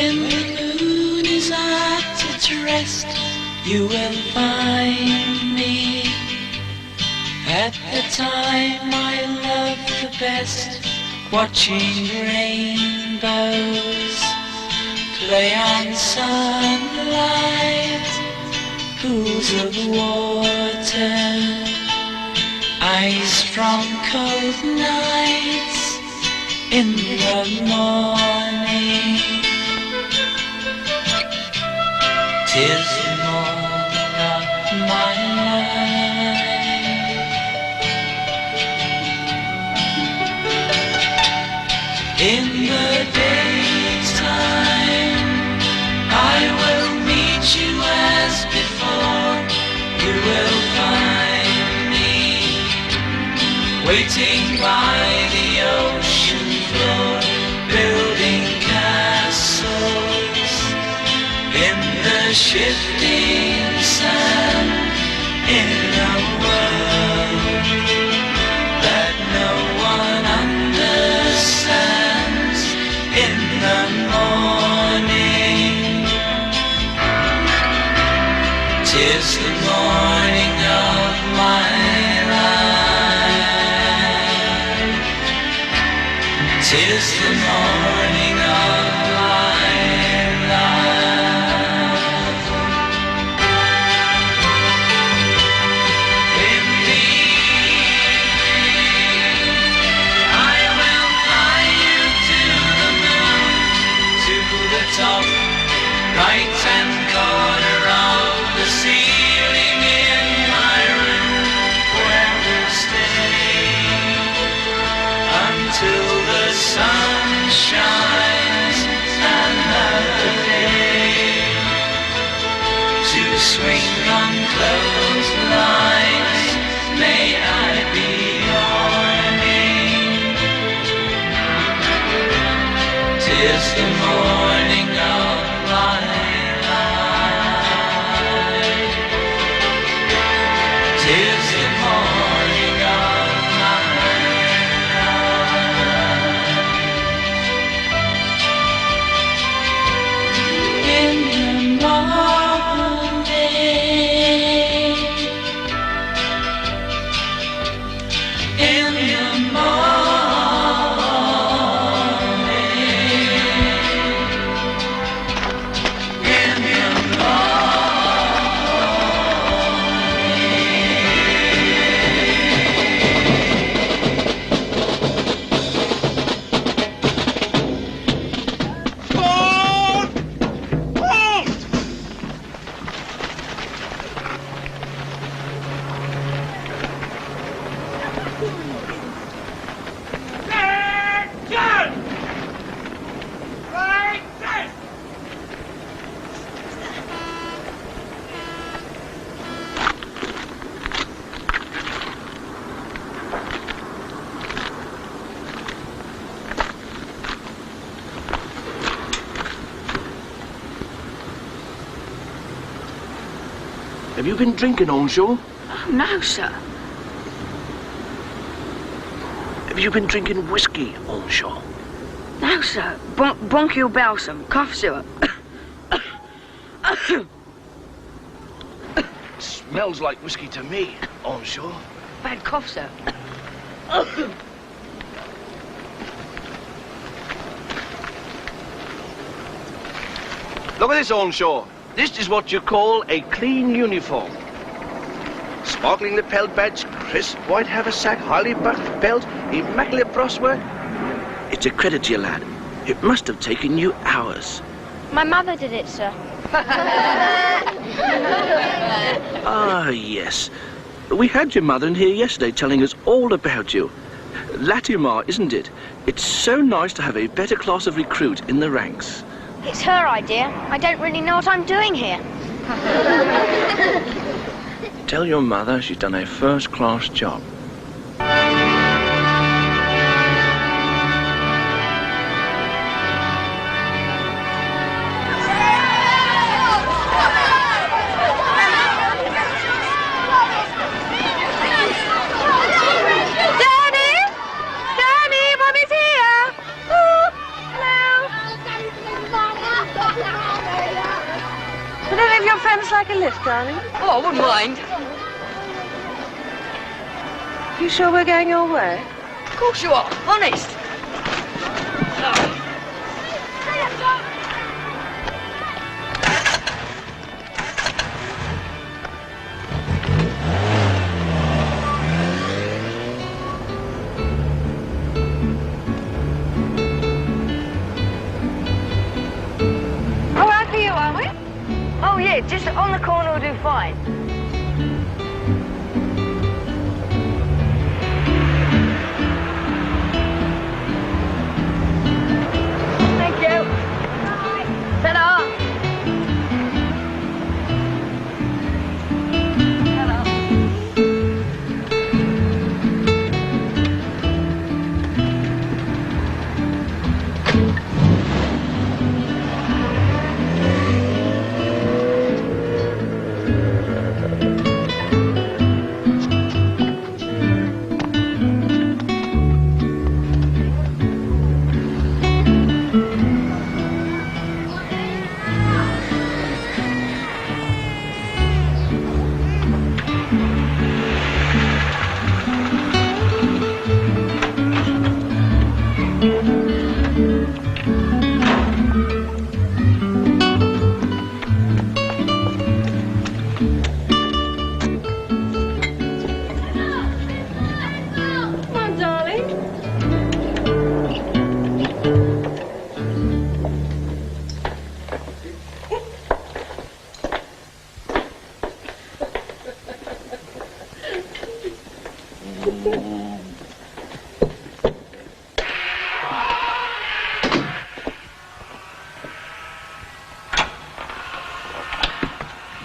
When the moon is at its rest, you will find me at the time I love the best, watching rainbows play on sunlight, pools of water, ice from cold nights in the morning. 'Tis the morning of my life. In the daytime I will meet you as before. You will find me waiting by the ocean floor, building castles in the shifting sand, in a world that no one understands. In the morning, 'tis the morning of my life. 'Tis the morning of my life. In the evening, I will fly you to the moon, to the top, right hand corner of the ceiling in my room, where we'll stay until the sun shines another day, to swing on clotheslines. May I be your name. 'Tis the morning of my life. 'Tis the morning of my life. In the morning, in the morning, in the Have you been drinking on shore? Oh, no, sir. Have you been drinking whiskey on shore? No, sir. Bronchial balsam, cough syrup. Smells like whiskey to me on shore. Bad cough, sir. Look at this on shore. This is what you call a clean uniform. Sparkling lapel badge, crisp white haversack, highly buffed belt, immaculate brasswork. It's a credit to you, lad. It must have taken you hours. My mother did it, sir. Ah, yes. We had your mother in here yesterday telling us all about you. Latimer, isn't it? It's so nice to have a better class of recruit in the ranks. It's her idea. I don't really know what I'm doing here. Tell your mother she's done a first-class job. Do any of your friends like a lift, darling? Oh, I wouldn't mind. You sure we're going your way? Of course you are, honest. All right for you, are we? Oh, yeah, just on the corner will do fine. Thank you. Ta-da. Come on, darling.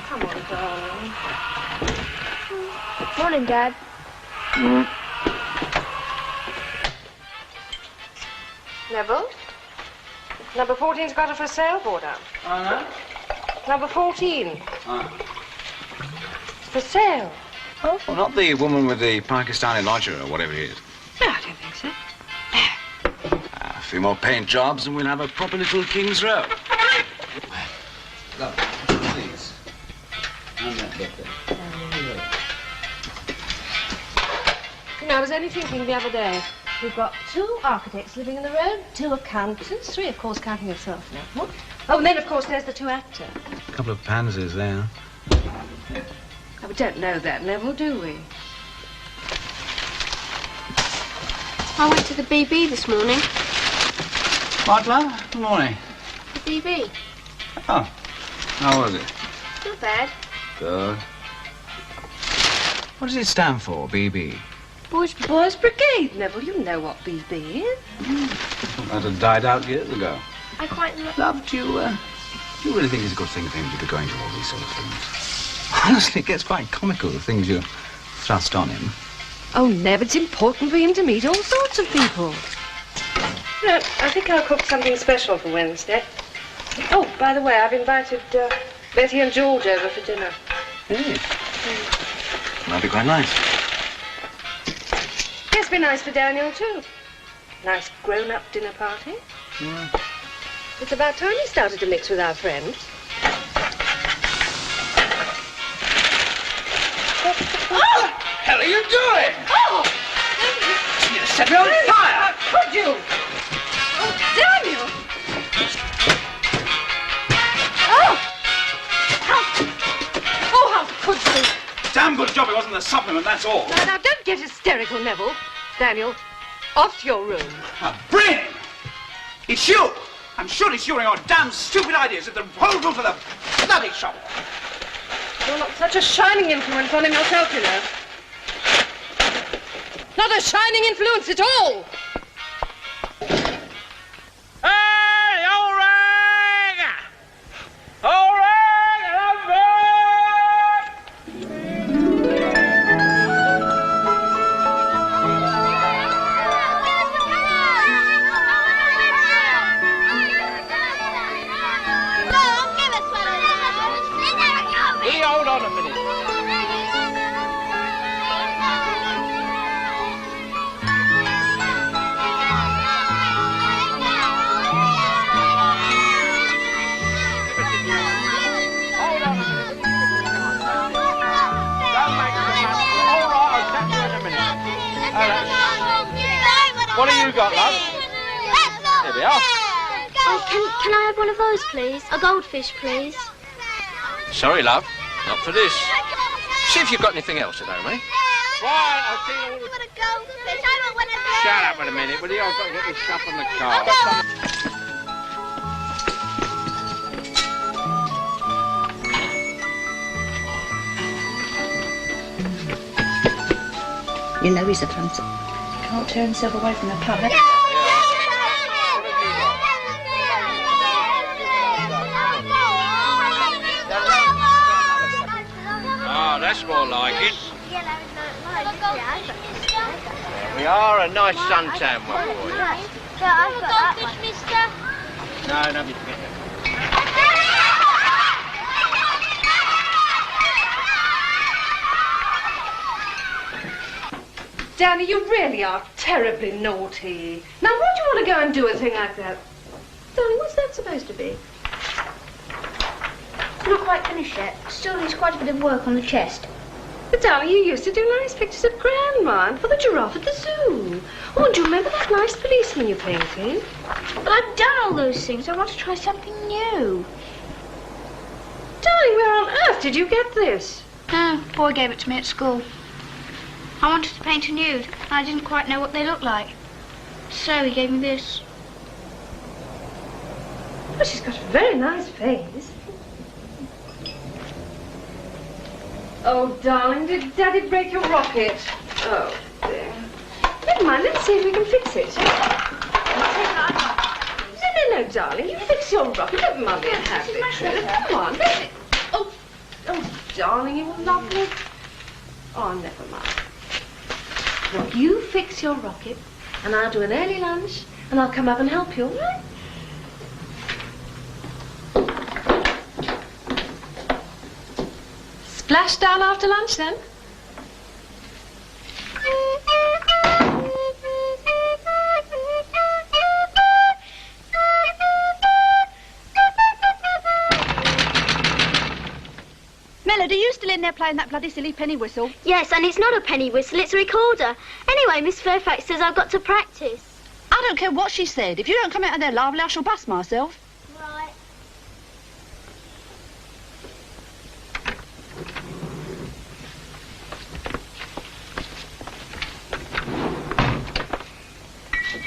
Come on, darling. Morning, Dad. Neville? Number 14's got a for sale board up. Oh, no? Number 14. Oh. For sale. Well, not the woman with the Pakistani lodger or whatever it is. No, I don't think so. A few more paint jobs and we'll have a proper little King's Row. Look, please. And that bit there. You know, I was only thinking the other day. We've got 2 architects living in the road, 2 accountants, 3, of course, counting yourself now. What? Oh, and then, of course, there's the 2 actors. A couple of pansies there. Oh, we don't know that, Neville, do we? I went to the BB this morning. What, love? Good morning. The BB. Oh, how was it? Not bad. Good. What does it stand for, BB? Boys Brigade, Neville. You know what BB is. That had died out years ago. I quite Love, do you really think it's a good thing for him to be going to all these sort of things? Honestly, it gets quite comical, the things you thrust on him. Oh, Nev, it's important for him to meet all sorts of people. No, I think I'll cook something special for Wednesday. Oh, by the way, I've invited Betty and George over for dinner. Hey. That'd be quite nice. Yes, be nice for Daniel, too. Nice grown-up dinner party. Yeah. It's about time he started to mix with our friends. What the hell are you doing? Oh! You set me on fire! How could you? Oh, Daniel! Oh! How could you? Damn good job it wasn't the supplement, that's all. Now, don't get hysterical, Neville. Daniel, off to your room. Now, bring him! It's you! I'm sure it's you and your damn stupid ideas that the whole root of the bloody shop. You're not such a shining influence on him yourself, you know. Not a shining influence at all. Hey, all right! All right! Hey, hold on a minute. What have you got, love? Here we are. Oh, can I have one of those, please? A goldfish, please. Sorry, love. Not for this. See if you've got anything else at home, eh? Right, I'll see you all. Shut up in a minute, will you? I've got to get this stuff on the car. You know he's a fancy. Can't tear himself away from the pub. Oh, that's more like it. There we are, a nice suntan one for you. No, nobody's getting it. Danny, you really are terribly naughty. Now, why do you want to go and do a thing like that? Darling, what's that supposed to be? It's not quite finished yet. Still needs quite a bit of work on the chest. But, darling, you used to do nice pictures of Grandma and for the giraffe at the zoo. Oh, and do you remember that nice policeman you painted? But I've done all those things. I want to try something new. Darling, where on earth did you get this? No, boy gave it to me at school. I wanted to paint a nude, and I didn't quite know what they looked like. So he gave me this. Well, she's got a very nice face. Oh, darling, did Daddy break your rocket? Oh, dear. Never mind, let's see if we can fix it. No, darling, you fix your rocket. Let Mummy have it. Come on, let's... Oh, darling, you lovely. Oh, never mind. Look, you fix your rocket, and I'll do an early lunch, and I'll come up and help you, all right? Splash down after lunch, then? Melody, are you still in there playing that bloody silly penny whistle? Yes, and it's not a penny whistle, it's a recorder. Anyway, Miss Fairfax says I've got to practice. I don't care what she said. If you don't come out of there lively, I shall bust myself. Right.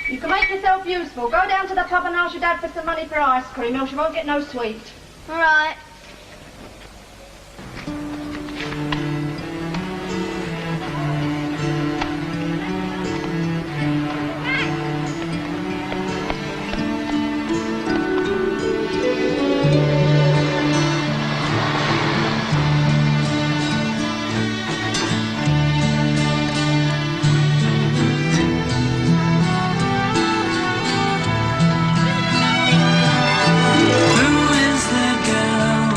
You can make yourself useful. Go down to the pub and ask your dad for some money for ice cream, else you won't get no sweet. All right. Who is the girl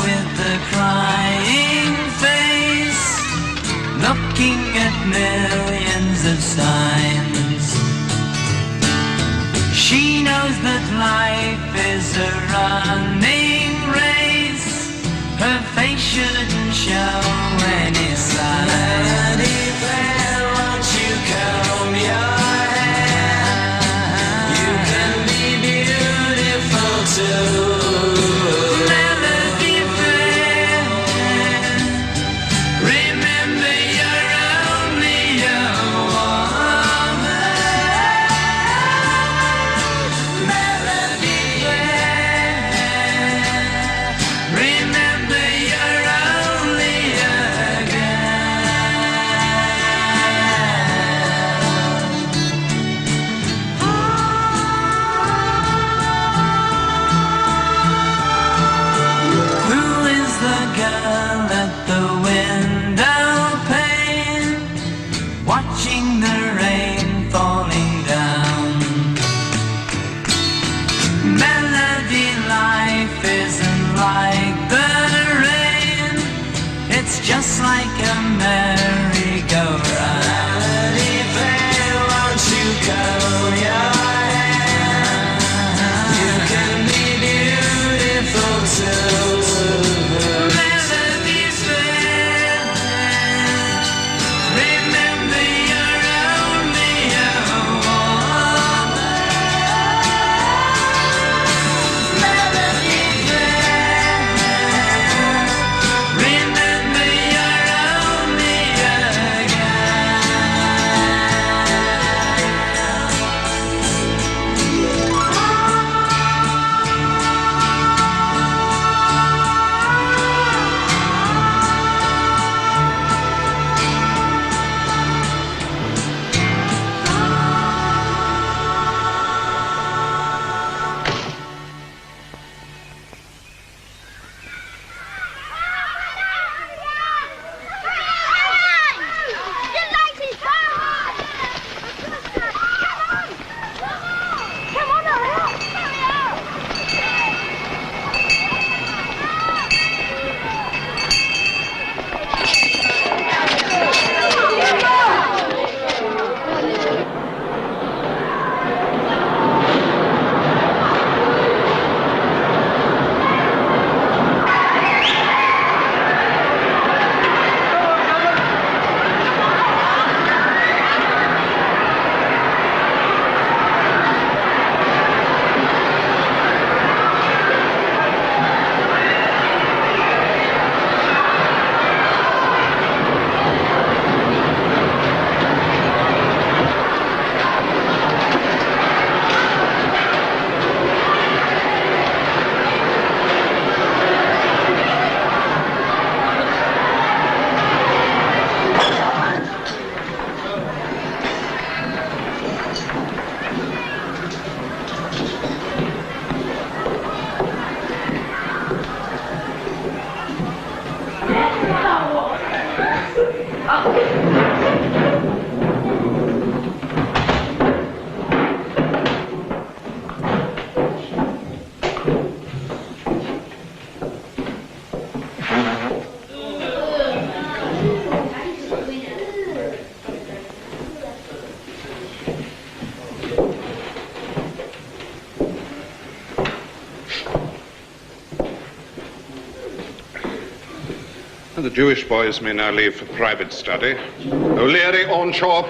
The Jewish boys may now leave for private study. O'Leary, Ornshaw.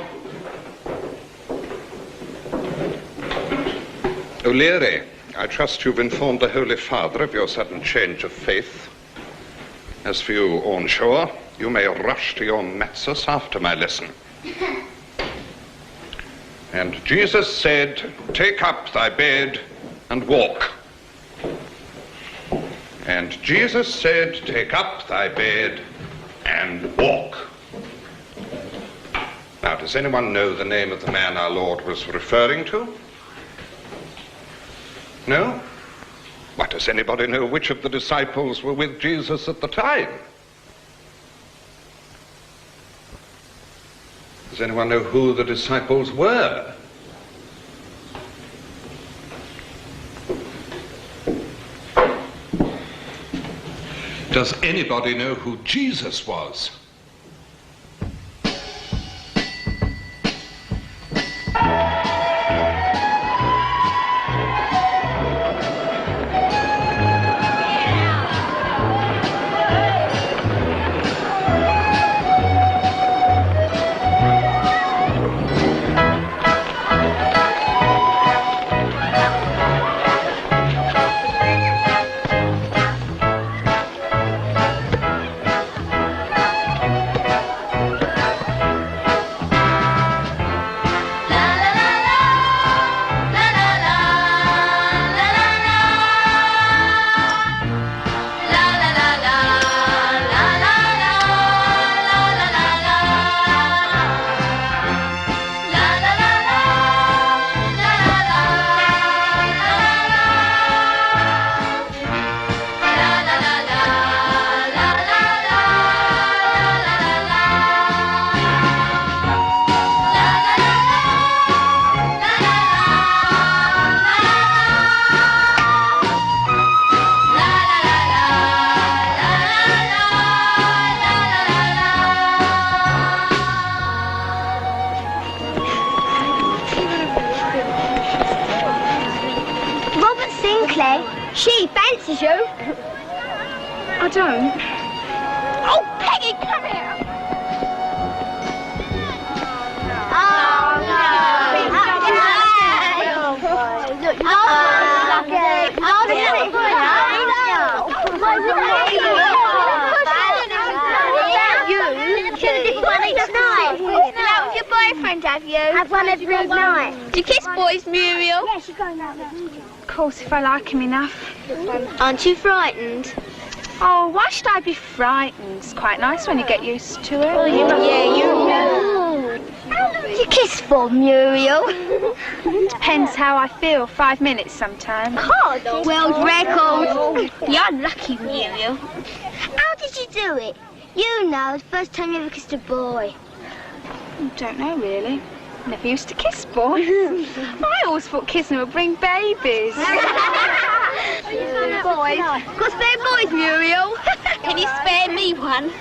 O'Leary, I trust you've informed the Holy Father of your sudden change of faith. As for you, Ornshaw, you may rush to your Metzus after my lesson. And Jesus said, "Take up thy bed and walk." And Jesus said, "Take up thy bed and walk." Now, does anyone know the name of the man our Lord was referring to? No? What, does anybody know which of the disciples were with Jesus at the time? Does anyone know who the disciples were? Does anybody know who Jesus was? She fancies you. I don't. Oh, Peggy, come here. Oh, You should have did one each night. That was your boyfriend, have you? Have one every night. Do you kiss boys, Muriel? Yeah, she's going out there. Of course, if I like him enough. Aren't you frightened? Oh, why should I be frightened? It's quite nice when you get used to it. Oh, yeah, you know. How long do you kiss for, Muriel? Depends how I feel. 5 minutes sometimes. God, world record. You're lucky, Muriel. How did you do it? You know, the first time you ever kissed a boy. I don't know, really. Never used to kiss boys. I always thought kissing would bring babies. Boys? Got spare boys, Muriel? Can you spare me one?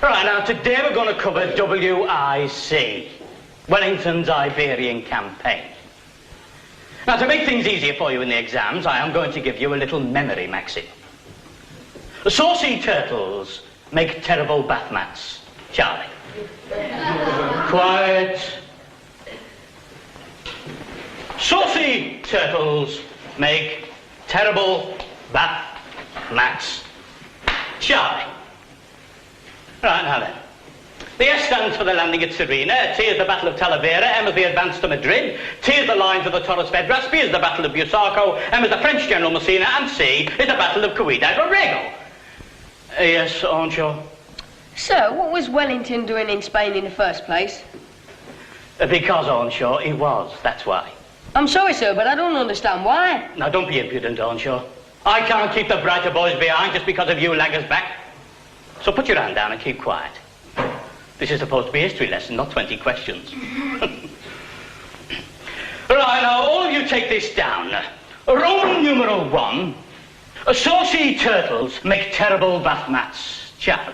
Right, now today we're going to cover WIC, Wellington's Iberian Campaign. Now to make things easier for you in the exams, I am going to give you a little memory maxim. Saucy turtles make terrible bath mats. Charlie. Quiet. Saucy turtles make terrible bath mats. Charlie. Right, now then. The S stands for the landing at Serena, T is the Battle of Talavera, M is the advance to Madrid, T is the lines of the Torres Vedras, B is the Battle of Busaco, M is the French General Messina, and C is the Battle of Ciudad Rodrigo. Yes, Ancho? Sir, what was Wellington doing in Spain in the first place? Because, Ancho, he was, that's why. I'm sorry, sir, but I don't understand why. Now, don't be impudent, Ancho. I can't keep the brighter boys behind just because of you laggers back. So put your hand down and keep quiet. This is supposed to be a history lesson, not 20 questions. Right, now, all of you take this down. Roman numeral 1. Saucy turtles make terrible bath mats. Charlie.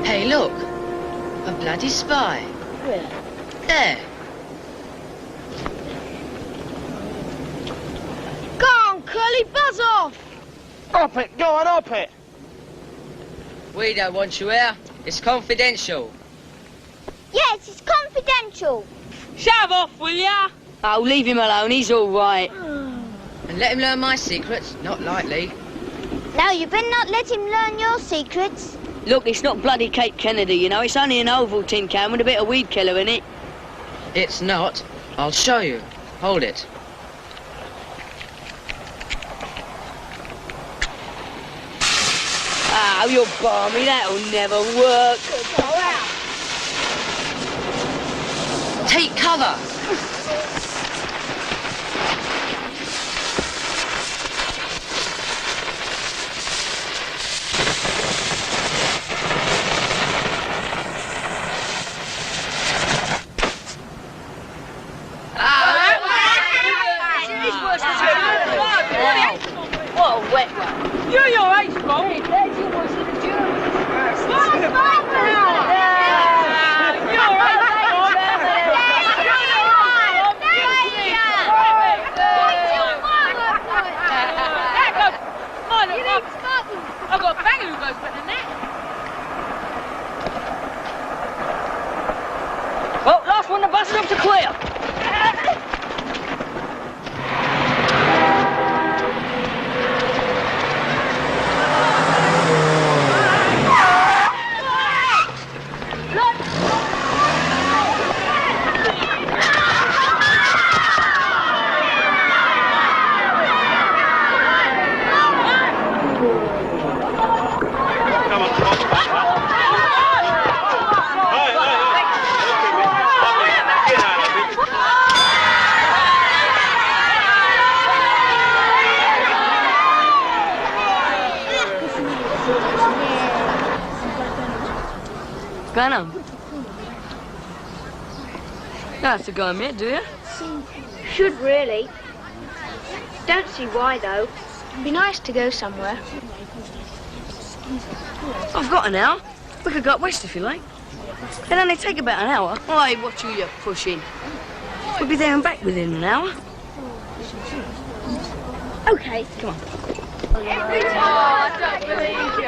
Hey, look. A bloody spy. Where? There. Go on, Curly, buzz off! Up it, go on, up it. We don't want you here. It's confidential. Yes, it's confidential. Shove off, will ya? Oh, leave him alone, he's all right. And let him learn my secrets. Not likely. No, you better not let him learn your secrets. Look, it's not bloody Cape Kennedy, you know. It's only an oval tin can with a bit of weed killer in it. It's not. I'll show you. Hold it. Oh, you're balmy. That'll never work. Go out. Take cover. What a wet one. You're your age, Bob. Hey, there's your voice in the jury. I've got a banger who goes better than that. Well, last one to bust it up to clear. Going on? You don't have to go on yet, do you? Should really. Don't see why, though. It'd be nice to go somewhere. I've got an hour. We could go up west if you like. It'll only take about an hour. Oi, what are you pushing? We'll be there and back within an hour. Okay. Come on. I don't believe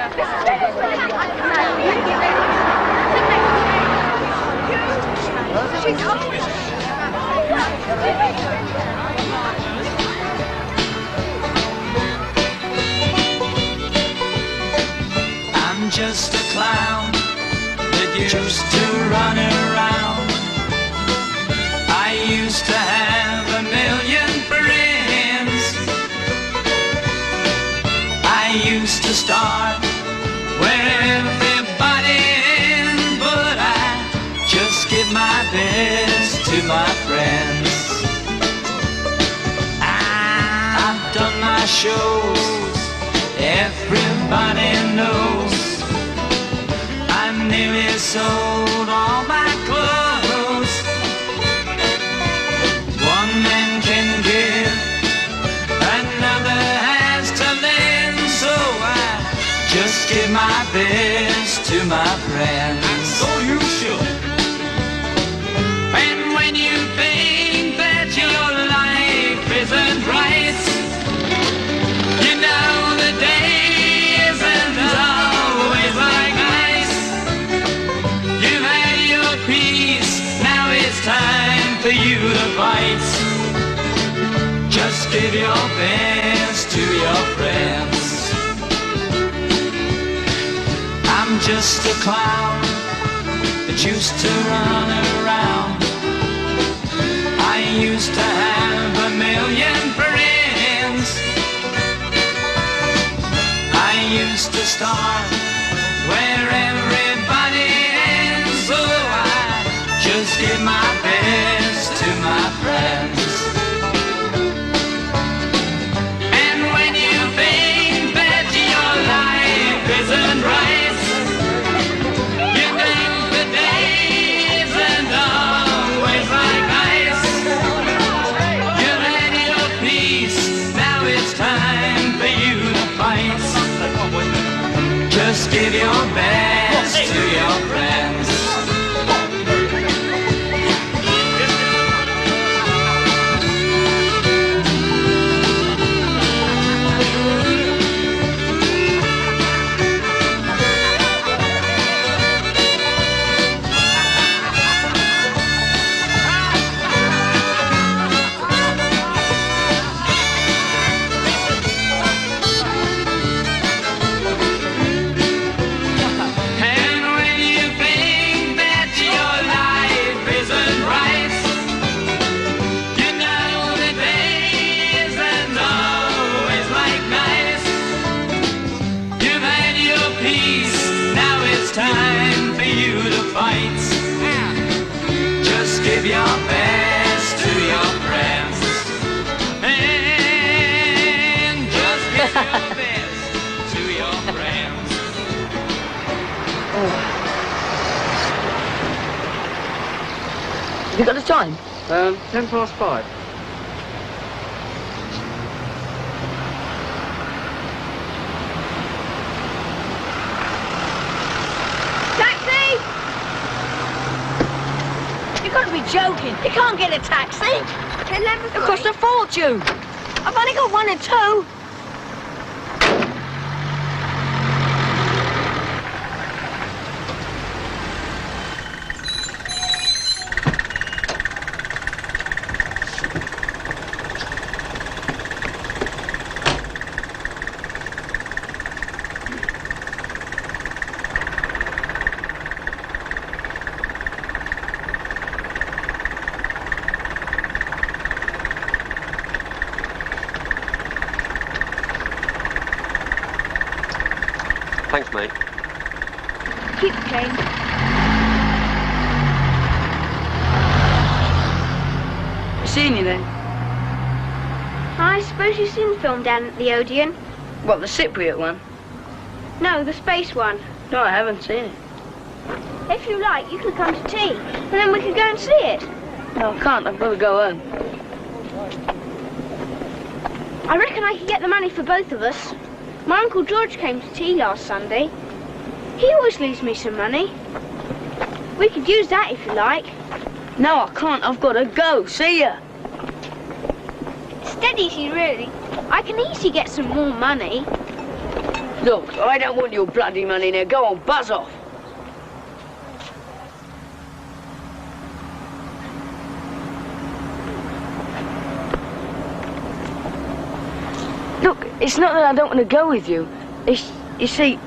I'm just a clown that used to run around. I used to have 1,000,000 friends. I used to start where everybody ends, but I just give my best to my friends. I've done my shows, everybody knows. I nearly sold all my clothes. One man can give, another has to lend, so I just give my best to my friends. And so you should. And when you think that your life isn't right, you know the day isn't always like ice. You've had your peace, now it's time for you to fight. Just give your best to your friends. I'm just a clown that used to run around. I used to have 1,000,000 friends. I used to start where everybody ends, so I just give my best to my friends. And when you think that your life isn't right, you know the day isn't always like ice. You've had your peace, now it's time for you to fight. Just give your best to your friends. And when you think that your life isn't right, you know the day isn't always like nice. You've had your peace, now it's time for you to fight. Just give your best to your friends. And just give your best to your friends. Have you got the time? 5:10. Taxi! You've got to be joking. You can't get a taxi. It costs a fortune. I've only got 1 and 2. Thanks, mate. Keep it clean. Seen you then? I suppose you've seen the film down at the Odeon? What, the Cypriot one? No, the space one. No, I haven't seen it. If you like, you can come to tea, and then we can go and see it. No, I can't. I've got to go home. I reckon I could get the money for both of us. My Uncle George came to tea last Sunday. He always leaves me some money. We could use that if you like. No, I can't. I've got to go. See ya. dead easy, really. I can easily get some more money. Look, I don't want your bloody money now. Go on, buzz off. Look, it's not that I don't want to go with you. It's, you see,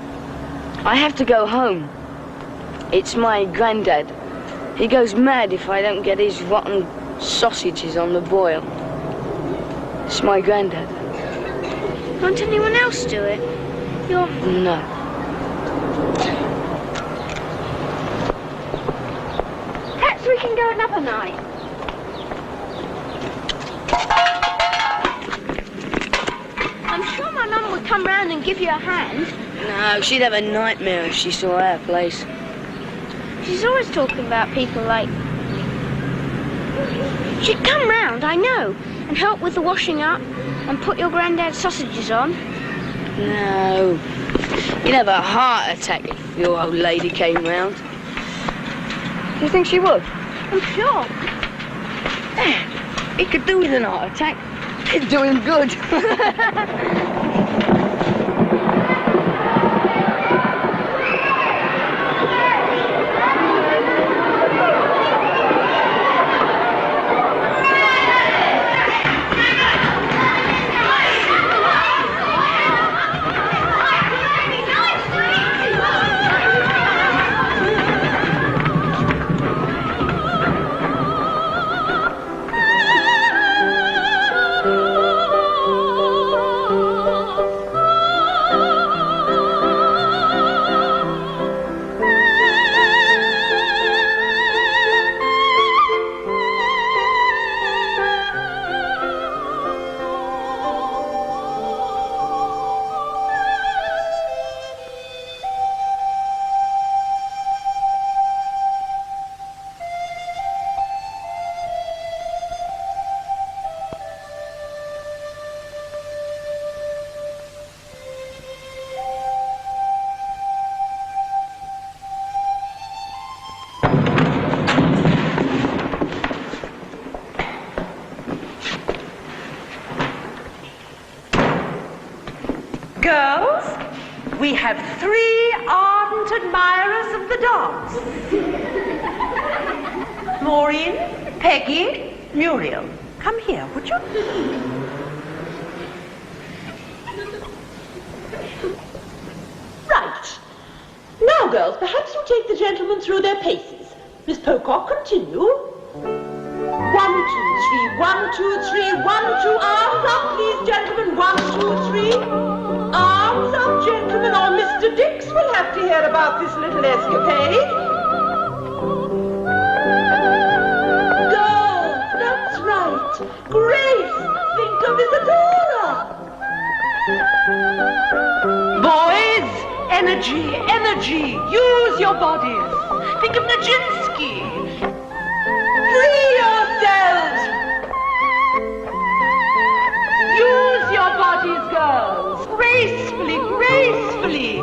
I have to go home. It's my granddad. He goes mad if I don't get his rotten sausages on the boil. It's my granddad. Won't anyone else do it? You're... No. Perhaps we can go another night. I'm sure my mum would come round and give you a hand. No, she'd have a nightmare if she saw our place. She's always talking about people like... She'd come round, I know, and help with the washing up and put your granddad's sausages on. No. You'd have a heart attack if your old lady came round. Do you think she would? I'm sure. He could do with an heart attack. It'd do him good. Girls, we have 3 ardent admirers of the dance. Maureen, Peggy, Muriel, come here, would you? Right. Now, girls, perhaps you take the gentlemen through their paces. Miss Pocock, continue. 1, 2, 3, 1, 2, 3, 1, 2, arms up, please, gentlemen. 1, 2, 3. Arms up, gentlemen, or Mr. Dix will have to hear about this little escapade. Girls, that's right. Grace, think of Isadora. Boys, energy, energy. Use your bodies. Think of Nijinsky. Free yourselves. Use your bodies, girls. Gracefully, gracefully.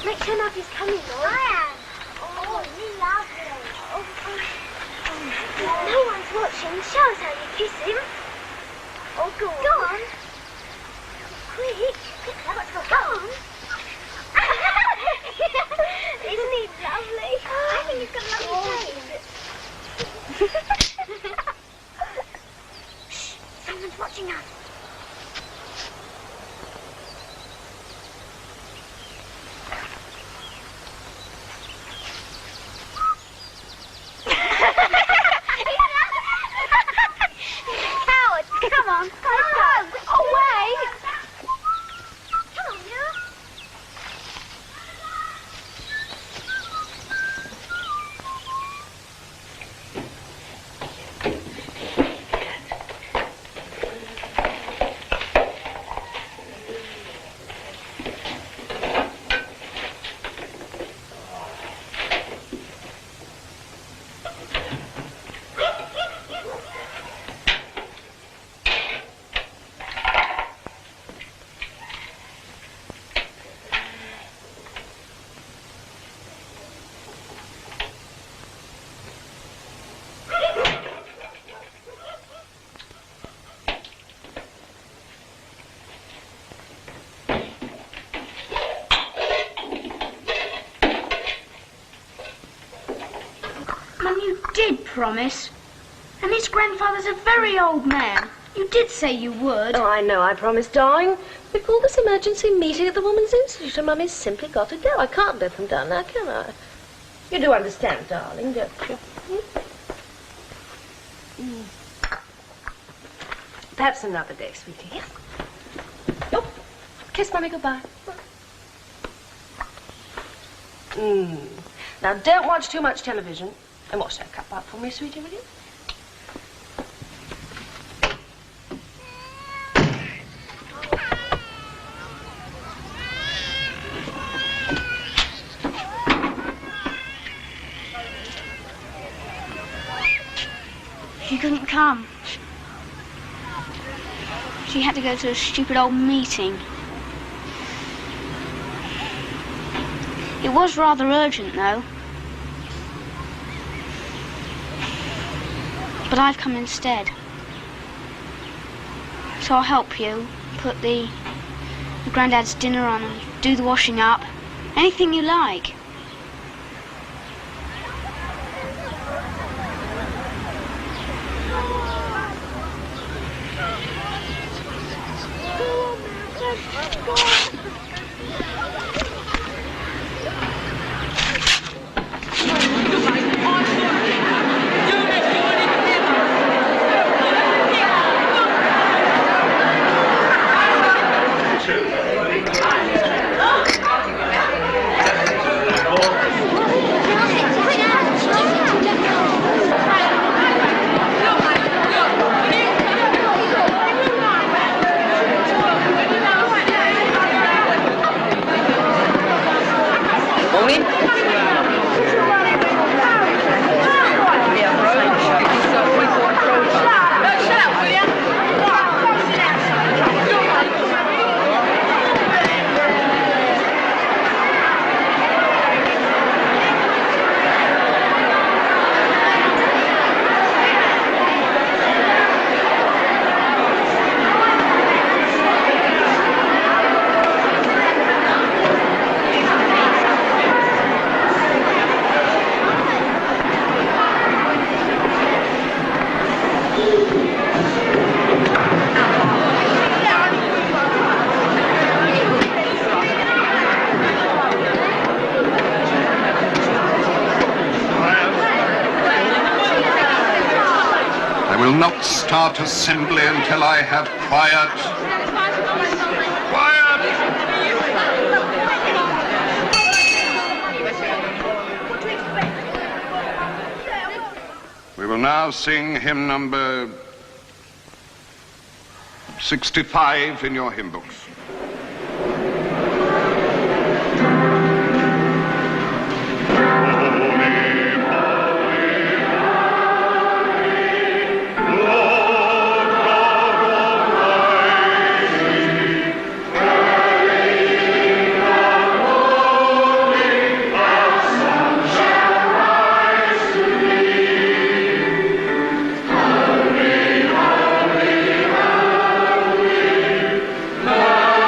Make sure nobody's coming, Lord. I am. Oh, you lovely. No one's watching. Show us how you kiss him. Oh, go on. Go on. Quick. Let's go. Go on. Isn't he lovely? I think he's got a lovely face. Shh. Someone's watching us. on. Let's go. Away. Come on, you. Promise. And his grandfather's a very old man. You did say you would. Oh, I know, I promised, darling. We called this emergency meeting at the Woman's Institute, and Mummy's simply got to go. I can't let them down now, can I? You do understand, darling, don't you? Perhaps another day, sweetie, yes? Oh, kiss Mummy goodbye. Now, don't watch too much television. And wash that cup out for me, sweetie, will you? She couldn't come. She had to go to a stupid old meeting. It was rather urgent, though. But I've come instead. So I'll help you put the Grandad's dinner on and do the washing up. Anything you like. Not start assembly until I have quiet. Quiet! We will now sing hymn number 65 in your hymn books. Lord.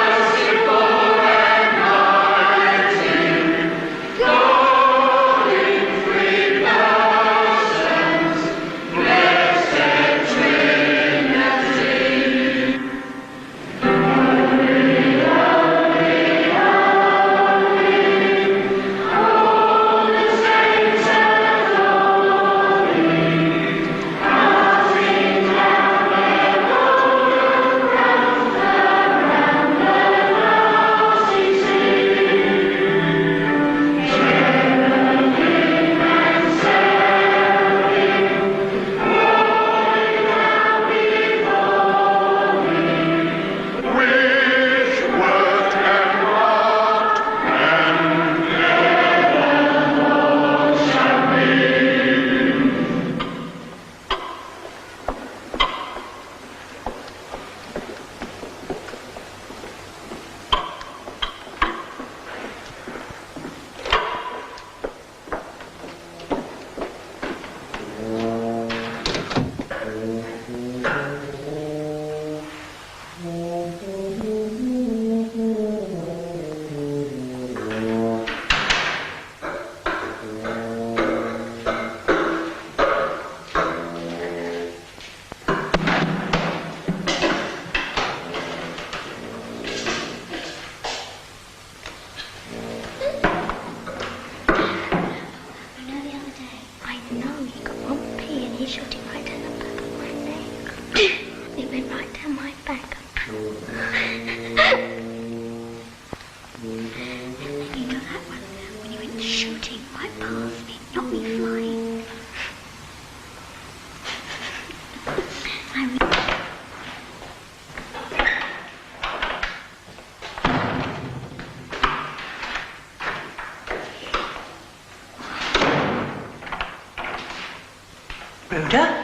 Victor.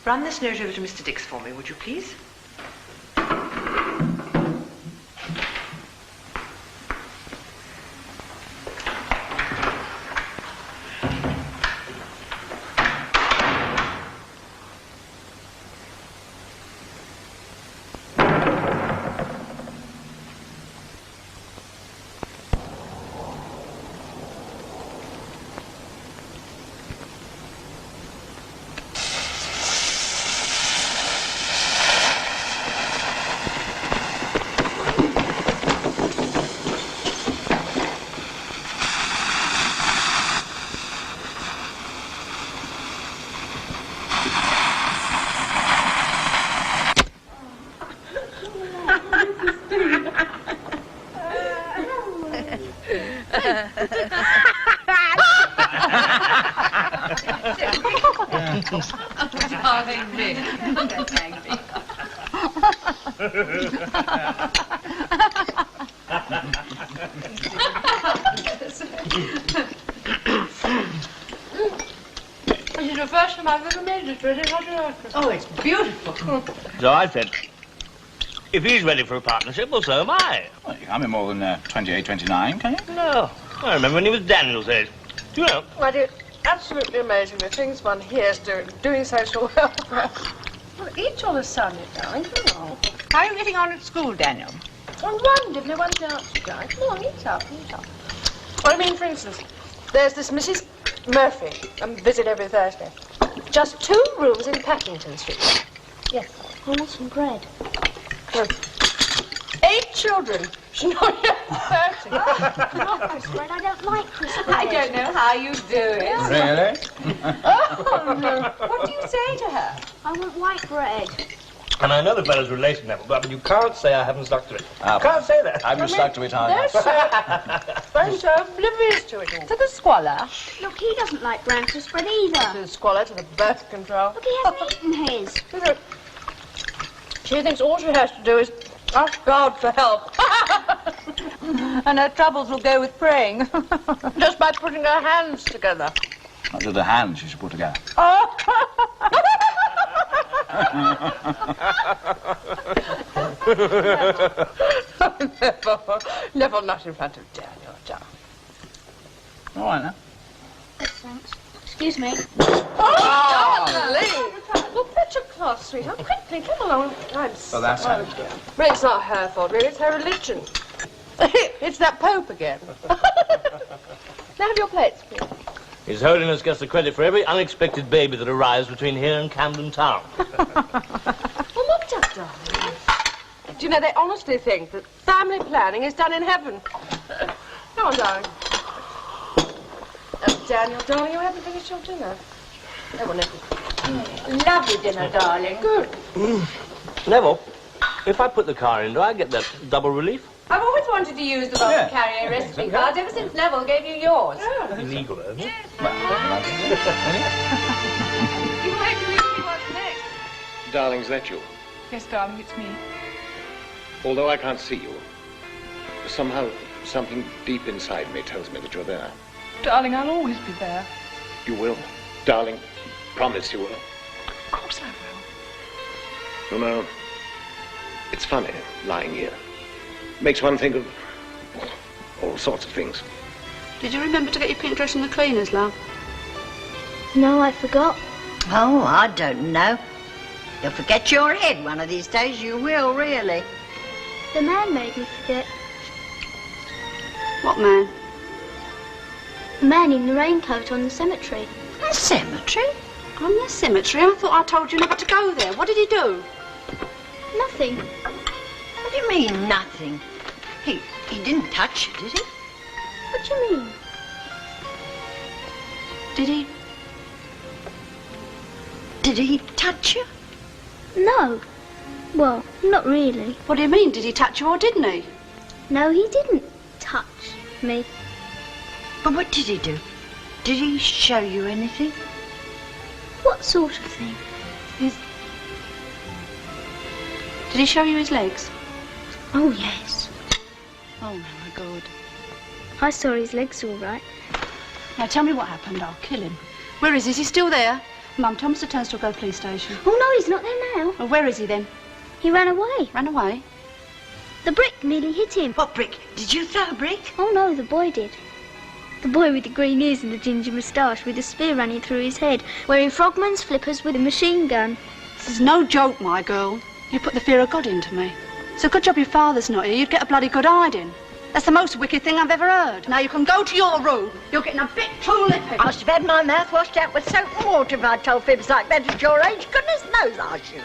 Run this note over to Mr. Dix for me, would you please? Darling me. Don't angry. This is the first time I've ever made it, really. How do you like it? Oh, it's beautiful. So I said, if he's ready for a partnership, well, so am I. Well, you can't be more than 28, 29, can you? No. I remember when he was Daniel's age. Do you know? Well, it's absolutely amazing the things one hears doing social welfare. Well, eat all the sun, darling. Come on. How are you getting on at school, Daniel? Oh, wonderfully. One doubts you, darling. Come on, eat up, eat up. Well, I mean, for instance, there's this Mrs. Murphy, visit every Thursday. Just 2 rooms in Paddington Street. Yes. I want some bread. 8 children. She's not yet 30. Not crisp bread. I don't like crisp bread. I don't know how you do it. Really? Oh, no. What do you say to her? I want white bread. And I know the fellow's relation, but you can't say I haven't stuck to it. You can't say that. I haven't stuck to it either. I'm so oblivious to it all. To the squalor. Look, he doesn't like brown crisp bread either. To the squalor, to the birth control. Look, he hasn't eaten his. She thinks all she has to do is ask God for help. And her troubles will go with praying. Just by putting her hands together. Not just the hands you should put together. Never, not in front of Daniel, darling. All right, now. Thanks. Excuse me. Darling! Well, fetch a cloth, sweetheart. Quickly, come along. I'm Well, that's sorry. Well, it's not her fault, really. It's her religion. It's that Pope again. Now have your plates, please. His Holiness gets the credit for every unexpected baby that arrives between here and Camden Town. Well, look up, darling. Do you know, they honestly think that family planning is done in heaven. Come on, darling. Daniel, darling, you haven't finished your dinner. Oh, well, Neville. Lovely dinner, darling. Good. Neville, if I put the car in, do I get that double relief? I've always wanted to use the boat to carry a recipe card ever since Neville gave you yours. Illegal, isn't it? You wait till you see what's next. Darling, is that you? Yes, darling, it's me. Although I can't see you, somehow something deep inside me tells me that you're there. Darling, I'll always be there. You will. Darling, promise you will. Of course I will. You know, it's funny lying here. Makes one think of all sorts of things. Did you remember to get your pink dress from the cleaners, love? No, I forgot. Oh, I don't know. You'll forget your head one of these days, you will, really. The man made me forget. What man? The man in the raincoat on the cemetery. The cemetery? On the cemetery? I thought I told you never to go there. What did he do? Nothing. What do you mean, nothing? He didn't touch you, did he? What do you mean? Did he? Did he touch you? No. Well, not really. What do you mean? Did he touch you or didn't he? No, he didn't touch me. But what did he do? Did he show you anything? What sort of thing? Did he show you his legs? Oh, yes. Oh, my God. I saw his legs all right. Now, tell me what happened. I'll kill him. Where is he? Is he still there? Mum, tell Mr. Turnstile to go to the police station. Oh, no, he's not there now. Well, where is he then? He ran away. Ran away? The brick nearly hit him. What brick? Did you throw a brick? Oh, no, the boy did. The boy with the green ears and the ginger moustache with a spear running through his head, wearing frogman's flippers with a machine gun. This is no joke, my girl. You put the fear of God into me. It's a good job your father's not here. You'd get a bloody good hiding. That's the most wicked thing I've ever heard. Now you can go to your room. You're getting a bit too lippy. I should have had my mouth washed out with soap and water if I told fibs like that at your age. Goodness knows I should.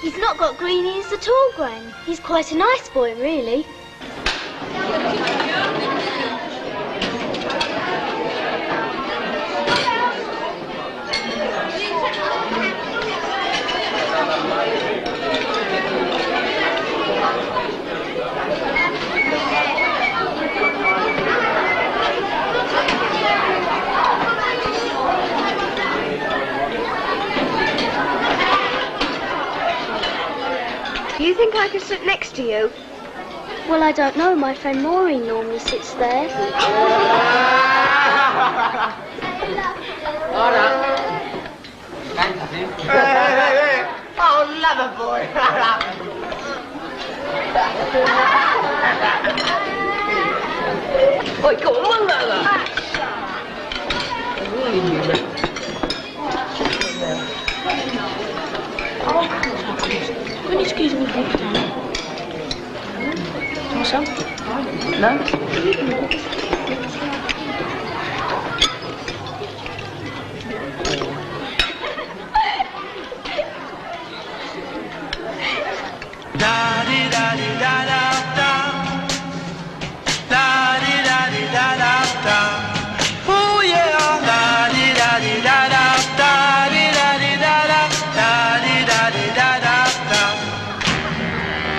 He's not got green ears at all, Gran. He's quite a nice boy, really. Do you think I could sit next to you? Well, I don't know. My friend Maureen normally sits there. Oh, lover boy. Oi, go on, lover. Can you excuse me for a time? Want some? No?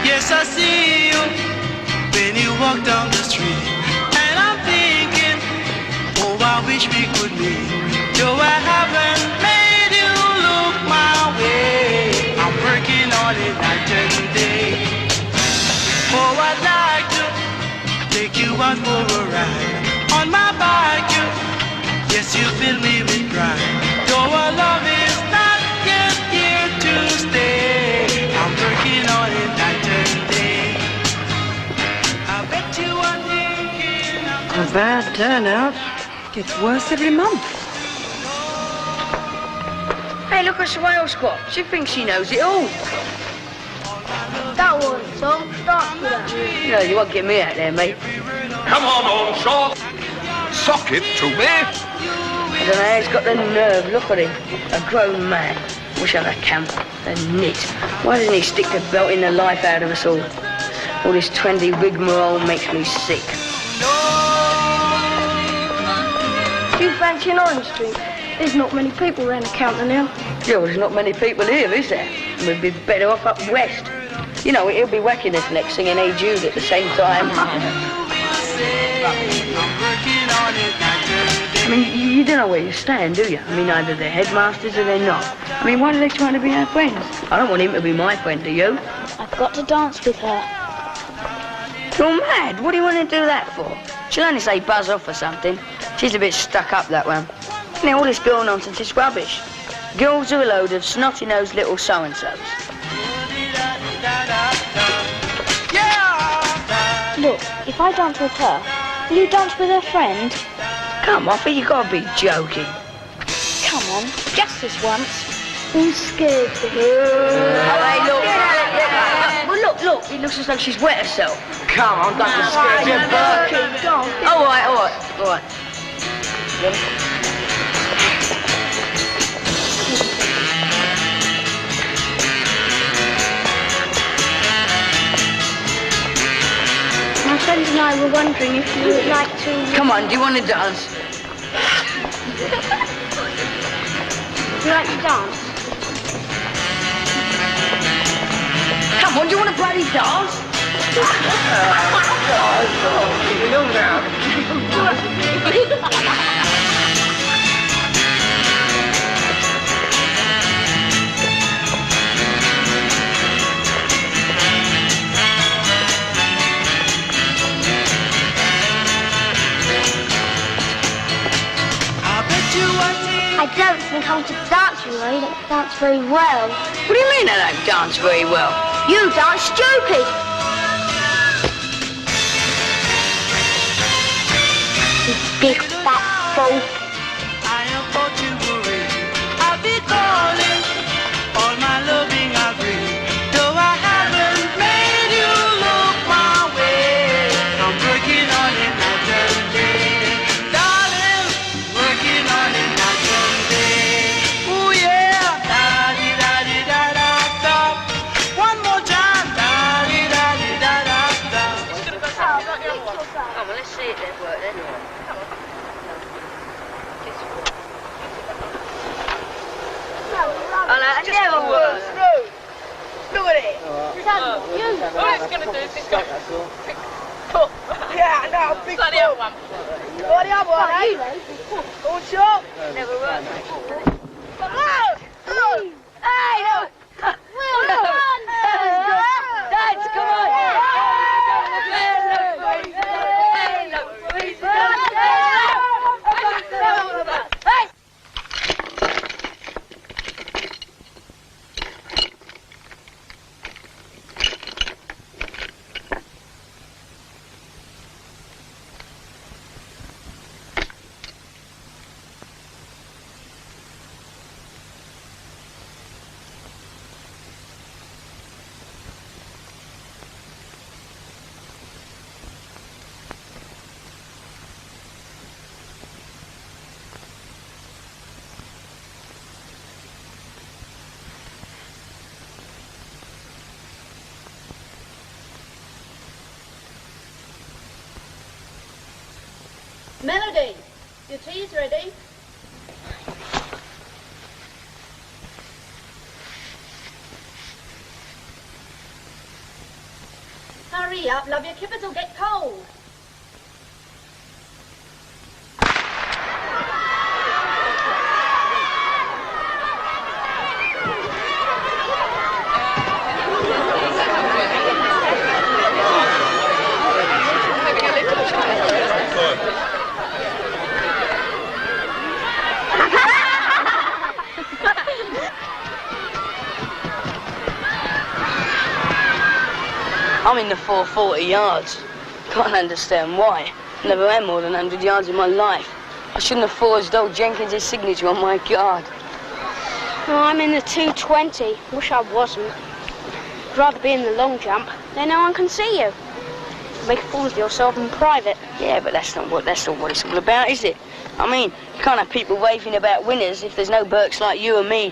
Yes, I see you when you walk down the street, and I'm thinking, oh, I wish we could meet. Though I haven't made you look my way, I'm working on it night and day. Oh, I'd like to take you out for a ride on my bike. Yes, you fill me with pride. Though our love is not yet here to stay, I'm working on it night and day. I bet you are thinking A bad turnout. Gets worse every month. Hey, look at Swale Squat. She thinks she knows it all. That one, Tom. Start with that. No, you won't get me out there, mate. Come on, old short. Sock it to me. I don't know how he's got the nerve. Look at him. A grown man. Wish I had a camp. A nit. Why doesn't he stick the belt in the life out of us all? All this trendy rigmarole makes me sick. Do you fancy an orange drink? There's not many people around the counter now. Yeah, well, there's not many people here, is there? We'd be better off up west. You know, he'll be whacking us next singing Hey Jude at the same time. I mean, you don't know where you stand, do you? I mean, either they're headmasters or they're not. I mean, why are they trying to be our friends? I don't want him to be my friend, do you? I've got to dance with her. You're mad. What do you want to do that for? She'll only say buzz off or something. She's a bit stuck up, that one. You know, all this girl nonsense is rubbish. Girls are a load of snotty-nosed little so-and-sos. Look, if I dance with her, will you dance with her friend? Come off it, you gotta be joking. Come on, just this once. I'm scared for her. Hey, look. Well, look, it looks as though she's wet herself. Come on, don't be scared, you bird. All right. My friends and I were wondering if you would like to... Come on, do you want to dance? Would you like to dance? Come on, do you want to bloody dance? I don't think I could dance with her. You don't dance very well. What do you mean I don't dance very well? You dance stupid. You big fat fool. I am for to worry. I'll be calling. All my loving I'll bring. Though I haven't made you look my way. I'm working on it night and day. Darling, working on it night and day. Ooh yeah. Da-di-da-di-da-da-da. One more time. Da-di-da-di-da-da-da. Come on, let's see it then, work then. Oh, that never works. Look at it. All it's going to do is it's going to cut. Yeah, no, big Like the other one. What the other one, eh? All short. Never works. Come on. Hey, no. Dads, come on. Melody, your tea's ready. Hurry up, love, your kippers will get cold. I'm in the 440 yards. Can't understand why. Never had more than 100 yards in my life. I shouldn't have forged old Jenkins' signature on my card. No, I'm in the 220. Wish I wasn't. I'd rather be in the long jump. Then no one can see you. Make a fool of yourself in private. Yeah, but that's not what it's all about, is it? I mean, you can't have people raving about winners if there's no Burks like you and me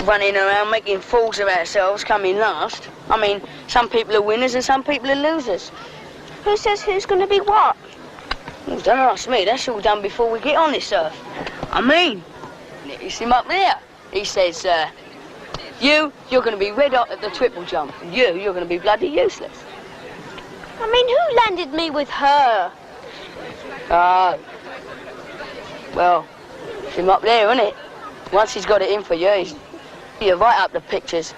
running around making fools of ourselves coming last. I mean, some people are winners and some people are losers. Who says who's going to be what? Well, don't ask me. That's all done before we get on this earth. I mean, you see him up there. He says, You're going to be red hot at the triple jump. And you're going to be bloody useless. I mean, who landed me with her? Well, it's him up there, isn't it? Once he's got it in for you, you're right up the pictures.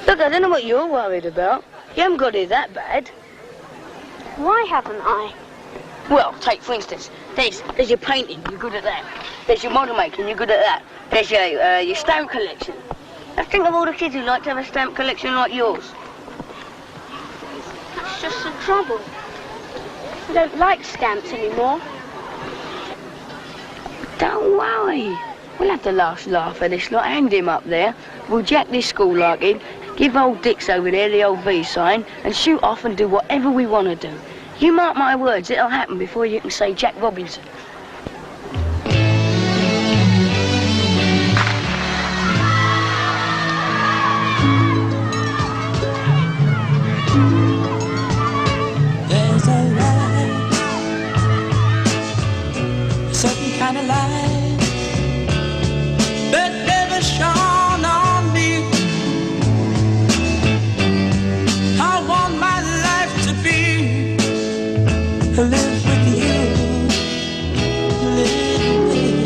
Look, I don't know what you're worried about. You haven't got it that bad. Why haven't I? Well, take for instance, there's your painting, you're good at that. There's your model making, you're good at that. There's your stamp collection. Now think of all the kids who like to have a stamp collection like yours. That's just the trouble. I don't like stamps anymore. Don't worry. We'll have the last laugh at this lot. Hang him up there. We'll jack this school like in, give old Dix over there the old V sign, and shoot off and do whatever we want to do. You mark my words, it'll happen before you can say Jack Robinson. There's a light, a certain kind of light that never shone on me. I want my life to be live with you, live with you.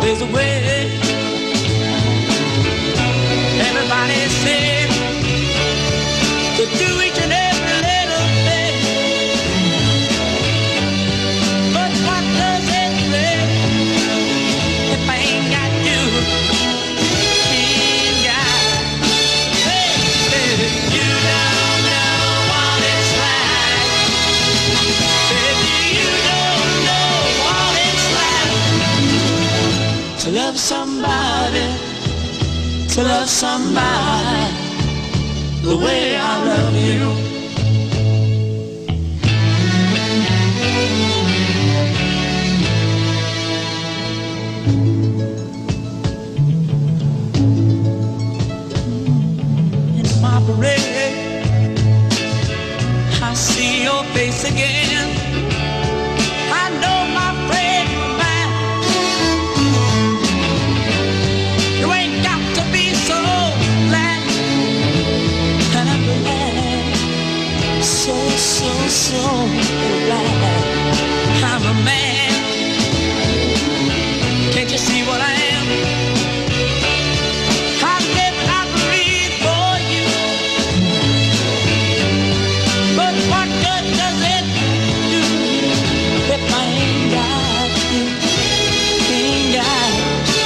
There's a way. Everybody says to do each and every little thing, but what does it mean if I ain't got you? Ain't got. Hey, baby, you don't know what it's like. Baby, you don't know what it's like to love somebody, to love somebody the way I love you. In my parade, I see your face again. I know my friend of mine. You ain't got to be so glad. And I'm glad, so glad I'm a man. Can't you see what I am? I live and I breathe for you. But what good does it do if I ain't got you? Ain't got you.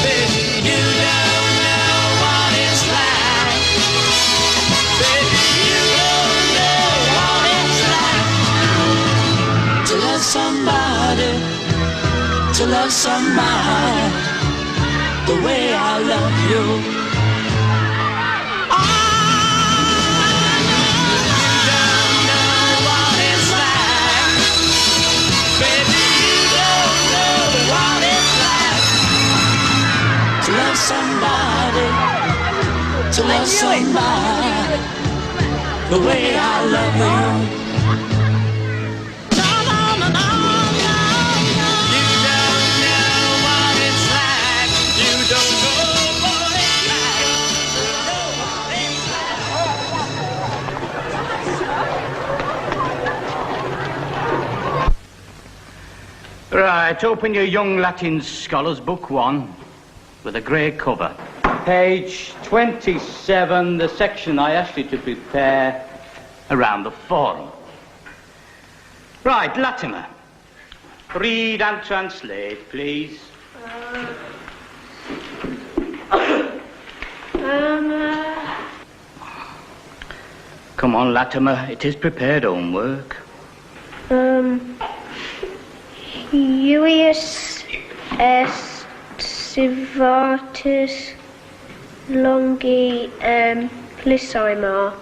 Baby, you don't know what it's like. Baby, you don't know what it's like to love somebody, to love somebody the way I love you. Somebody, to love somebody the way I love you. No, no, no, no, no. You don't know what it's like. You don't know what it's like. Right, open your Young Latin Scholars, Book 1. With a grey cover. Page 27, the section I asked you to prepare around the forum. Right, Latimer. Read and translate, please. Come on, Latimer, it is prepared homework. Uius est Sivatus longi amplissima.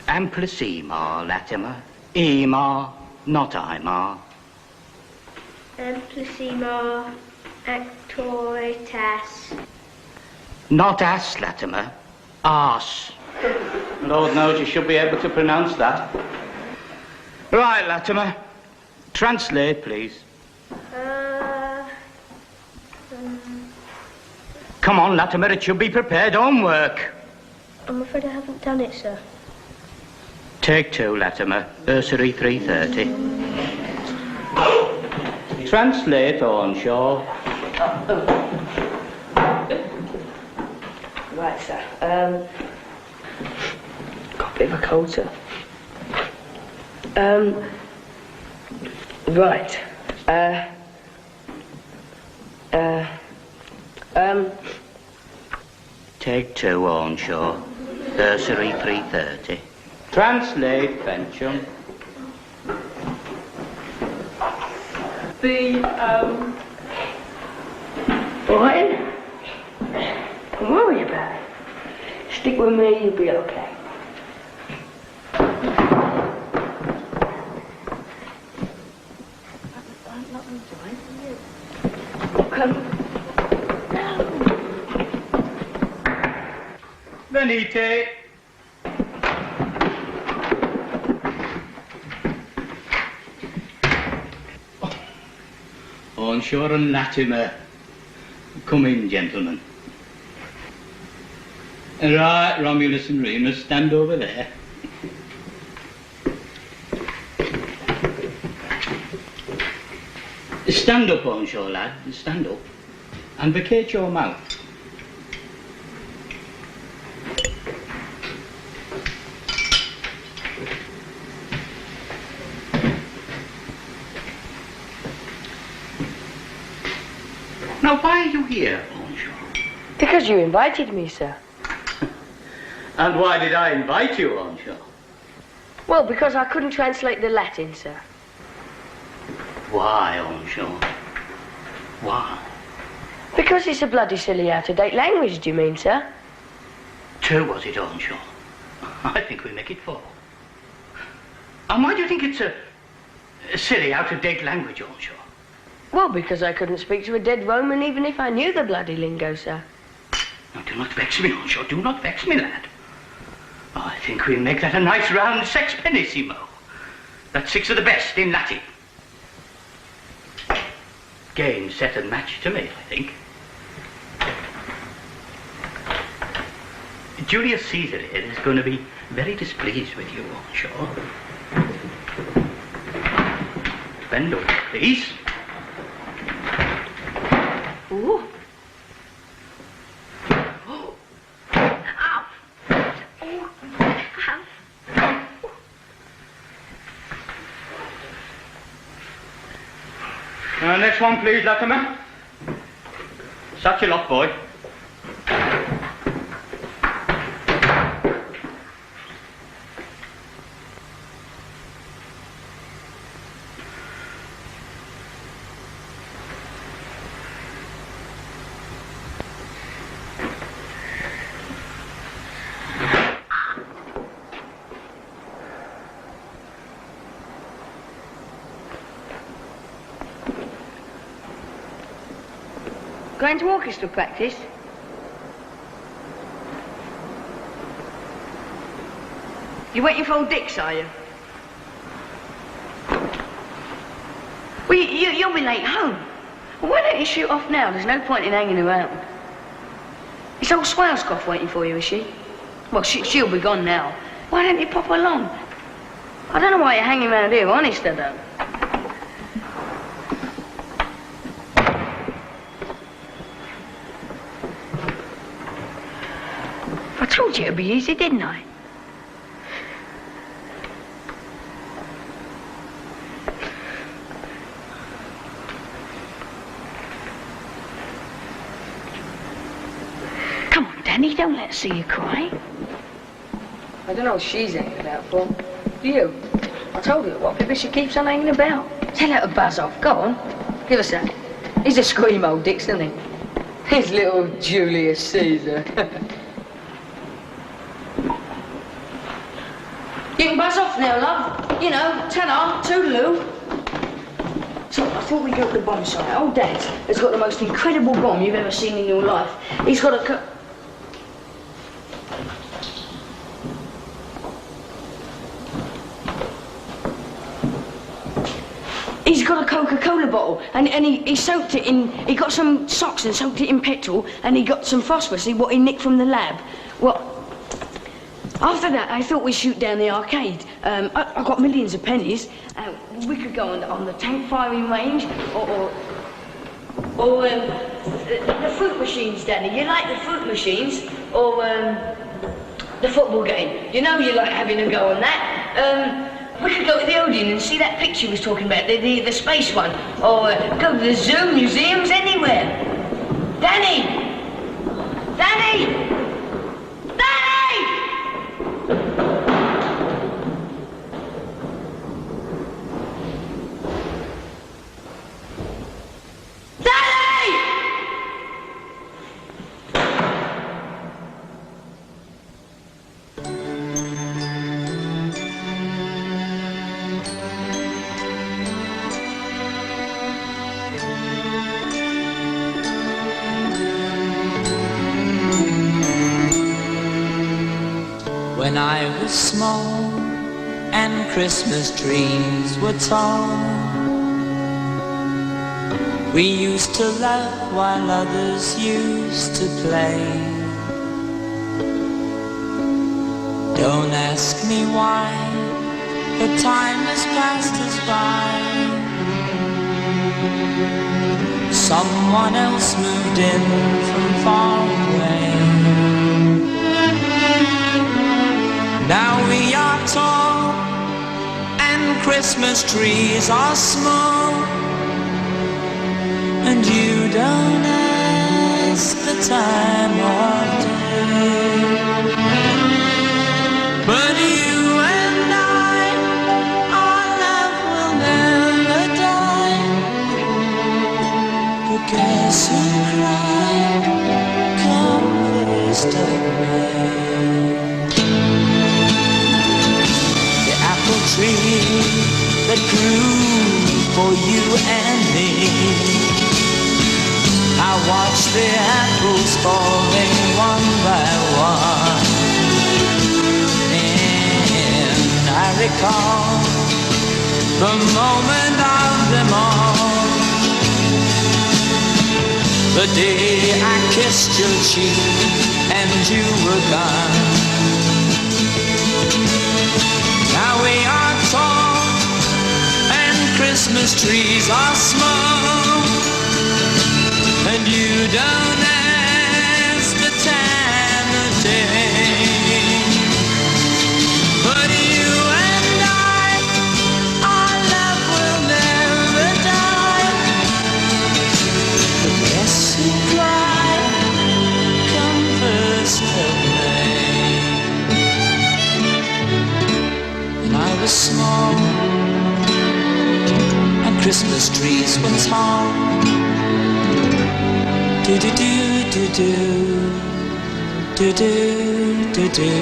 Amplissima, Latimer. Ema, not Ima. Amplissima actoritas. Not as, Latimer. Arse. Lord knows you should be able to pronounce that. Right, Latimer. Translate, please. Come on, Latimer, it should be prepared homework. I'm afraid I haven't done it, sir. Take 2, Latimer. Nursery 3:30. Translate, Ornshaw. Right, sir. Got a bit of a cold, sir. Right. Take 2, Ornshaw. Nursery 3:30. Translate, Bencham. Ryan? Don't worry about it. Stick with me, you'll be okay. Venite. Ornshaw and Latimer. Come in, gentlemen. Right, Romulus and Remus, stand over there. Stand up, Ornshaw, lad. Stand up. And vacate your mouth. Now, why are you here, Ornshaw? Because you invited me, sir. And why did I invite you, Ornshaw? Well, because I couldn't translate the Latin, sir. Why, Ornshaw? Why? Because it's a bloody silly out-of-date language, do you mean, sir? 2 was it, Ornshaw? I think we make it 4. And why do you think it's a silly, out-of-date language, Ornshaw? Well, because I couldn't speak to a dead Roman even if I knew the bloody lingo, sir. Now, do not vex me, Ornshaw. Do not vex me, lad. I think we'll make that a nice round sexpennissimo. That's 6 of the best in Latin. Game, set and match to me, I think. Julius Caesar here is going to be very displeased with you, Ornshaw. Bend over, please. Ooh. Next one, please, Latimer. Satchel up, boy. Going to orchestra practice? You waiting for old Dix, are you? Well, you'll be late home. Well, why don't you shoot off now? There's no point in hanging around. Is old SWALK waiting for you, is she? Well, she'll be gone now. Why don't you pop along? I don't know why you're hanging around here, honest I don't. I told you it'd be easy, didn't I? Come on, Danny, don't let us see you cry. I don't know what she's hanging about for. Do you? I told her what people she keeps on hanging about. Tell her to buzz off. Go on. Give us that. He's a scream old Dix, isn't he? He's little Julius Caesar. You can buzz off now, love. You know, ta-da, toodaloo. So, I thought we'd go to the bomb site. Old Dad has got the most incredible bomb you've ever seen in your life. He's got a... He's got a Coca-Cola bottle, and he soaked it in, he got some socks and soaked it in petrol, and he got some phosphorus, what he nicked from the lab. Well, after that, I thought we'd shoot down the arcade. I got millions of pennies. We could go on the tank firing range, or the fruit machines, Danny. You like the fruit machines? Or the football game. You know you like having a go on that. We could go to the Odeon and see that picture he was talking about, the space one. Or go to the zoo, museums, anywhere. Danny! Danny! Danny! When I was small and Christmas trees were tall, we used to laugh while others used to play. Don't ask me why, the time has passed us by. Someone else moved in from far away. Now we are tall and Christmas trees are small, and you don't ask the time of day. But you and I, our love will never die. But guess who cried come 1st of May? Tree that grew for you and me. I watched the apples falling one by one, and I recall the moment of them all, the day I kissed your cheek and you were gone. Now we are tall and Christmas trees are small, and you don't ask the time of day. But you and I, our love will never die. But yes, who cried come 1st of May? I was small and Christmas trees were tall. Do do do do do do do do do.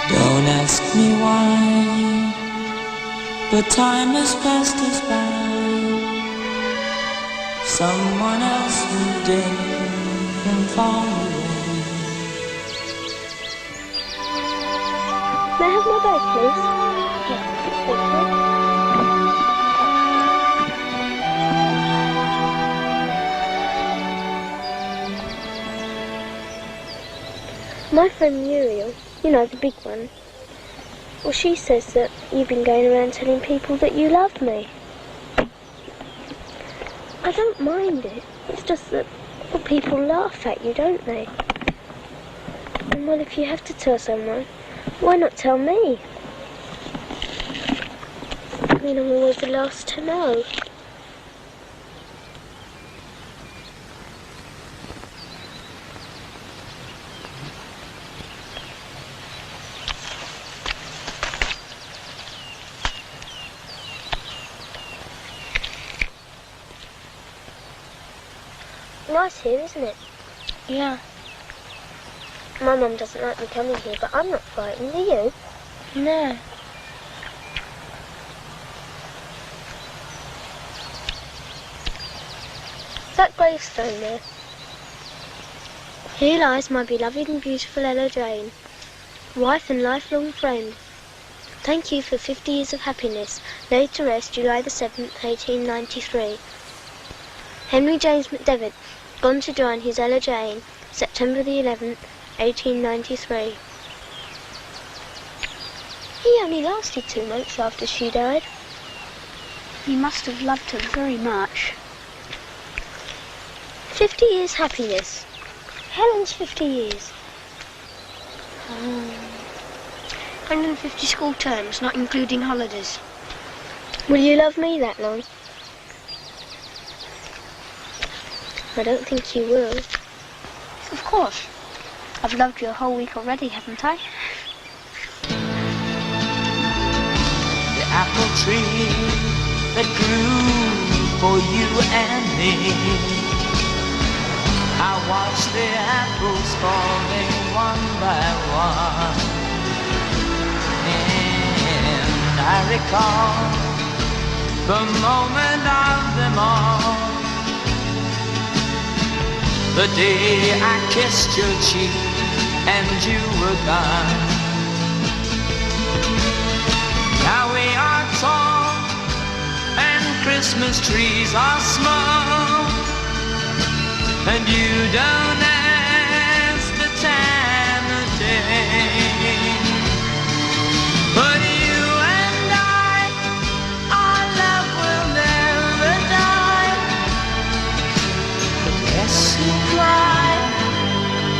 Don't ask me why, but time has passed us by. Someone else moved in from far away. May I have my bag, please? Yes, thank you. My friend Muriel, you know, the big one, well, she says that you've been going around telling people that you love me. I don't mind it. It's just that, well, people laugh at you, don't they? And, well, if you have to tell someone, why not tell me? I mean, I'm always the last to know. Nice here, isn't it? Yeah. My mum doesn't like me coming here, but I'm not frightened, are you? No. That gravestone there. Here lies my beloved and beautiful Ella Jane, wife and lifelong friend. Thank you for 50 years of happiness. Laid to rest July the 7th, 1893. Henry James McDevitt, gone to join his Ella Jane, September the 11th, 1893. He only lasted 2 months after she died. He must have loved her very much. 50 years happiness. Helen's 50 years. 150 school terms, not including holidays. Will you love me that long? I don't think you will. Of course. I've loved you a whole week already, haven't I? The apple tree that grew for you and me. I watched the apples falling one by one, and I recall the moment of them all, the day I kissed your cheek and you were gone. Now we are tall and Christmas trees are small, and you don't ask the time of day. But you and I, our love will never die. The blessed bride,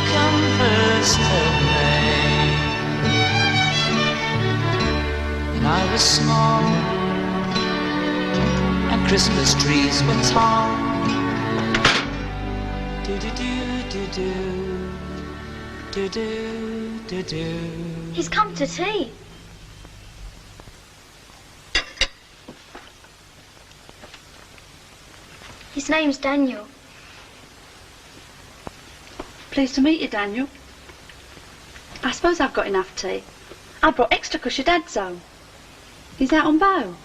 come first of May. When I was small and Christmas trees were tall, He's come to tea. His name's Daniel. Pleased to meet you, Daniel. I suppose I've got enough tea. I brought extra because your dad's home. He's out on bail.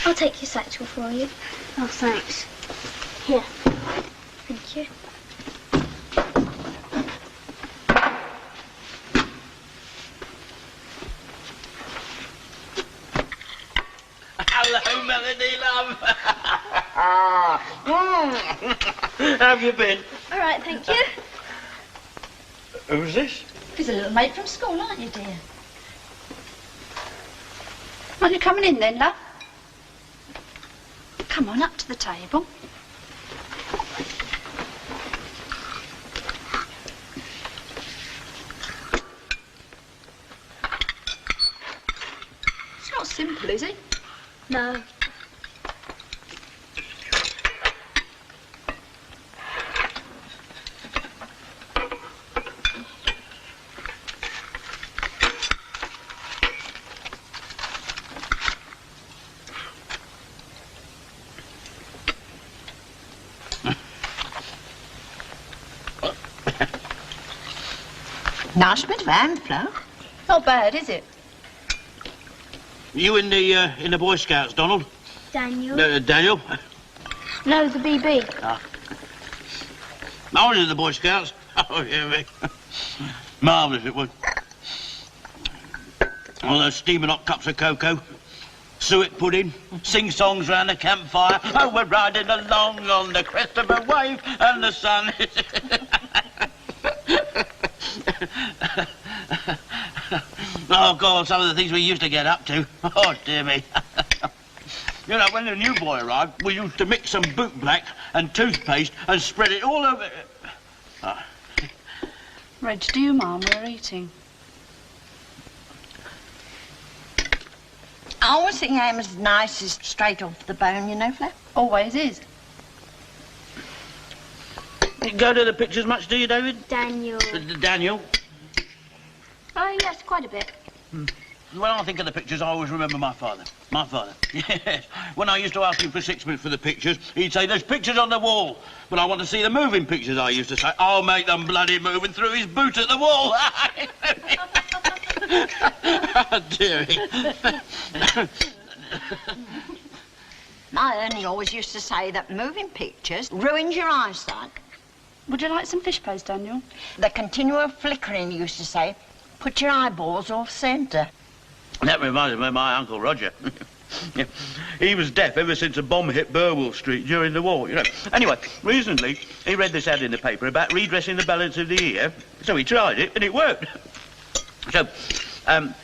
I'll take your satchel for you. Oh, thanks. Here. Thank you. Hello, Melody, love. How have you been? All right, thank you. Who's this? He's a little mate from school, aren't you, dear? Aren't you coming in then, love? Come on, up to the table. It's not simple, is it? No. Nice bit of hand flow. Not bad, is it? You in the Boy Scouts, Donald? Daniel? Daniel? No, the BB. Ah. I was in the Boy Scouts. Oh, yeah, mate. Marvellous it was. All those steaming hot cups of cocoa, suet pudding, sing songs round the campfire. Oh, we're riding along on the crest of a wave and the sun is... Oh, God, some of the things we used to get up to. Oh, dear me. You know, when the new boy arrived, we used to mix some boot black and toothpaste and spread it all over... Oh. Reg, do you, Mum? We're eating. I always think I'm as nice as straight off the bone, you know, Flo. Always is. You go to the pictures much, do you, David? Daniel. Daniel? Oh, yes, quite a bit. When I think of the pictures, I always remember my father. My father. Yes. When I used to ask him for 6 minutes for the pictures, he'd say, "There's pictures on the wall." But I want to see the moving pictures, I used to say. "I'll make them bloody move," and threw his boot at the wall. Oh, dearie. My Ernie always used to say that moving pictures ruins your eyesight. Would you like some fish paste, Daniel? The continual flickering, he used to say, Put your eyeballs off centre. That reminds me of my Uncle Roger. He was deaf ever since a bomb hit Burwell Street during the war, you know. Anyway, recently, he read this ad in the paper about redressing the balance of the ear, so he tried it, and it worked. So,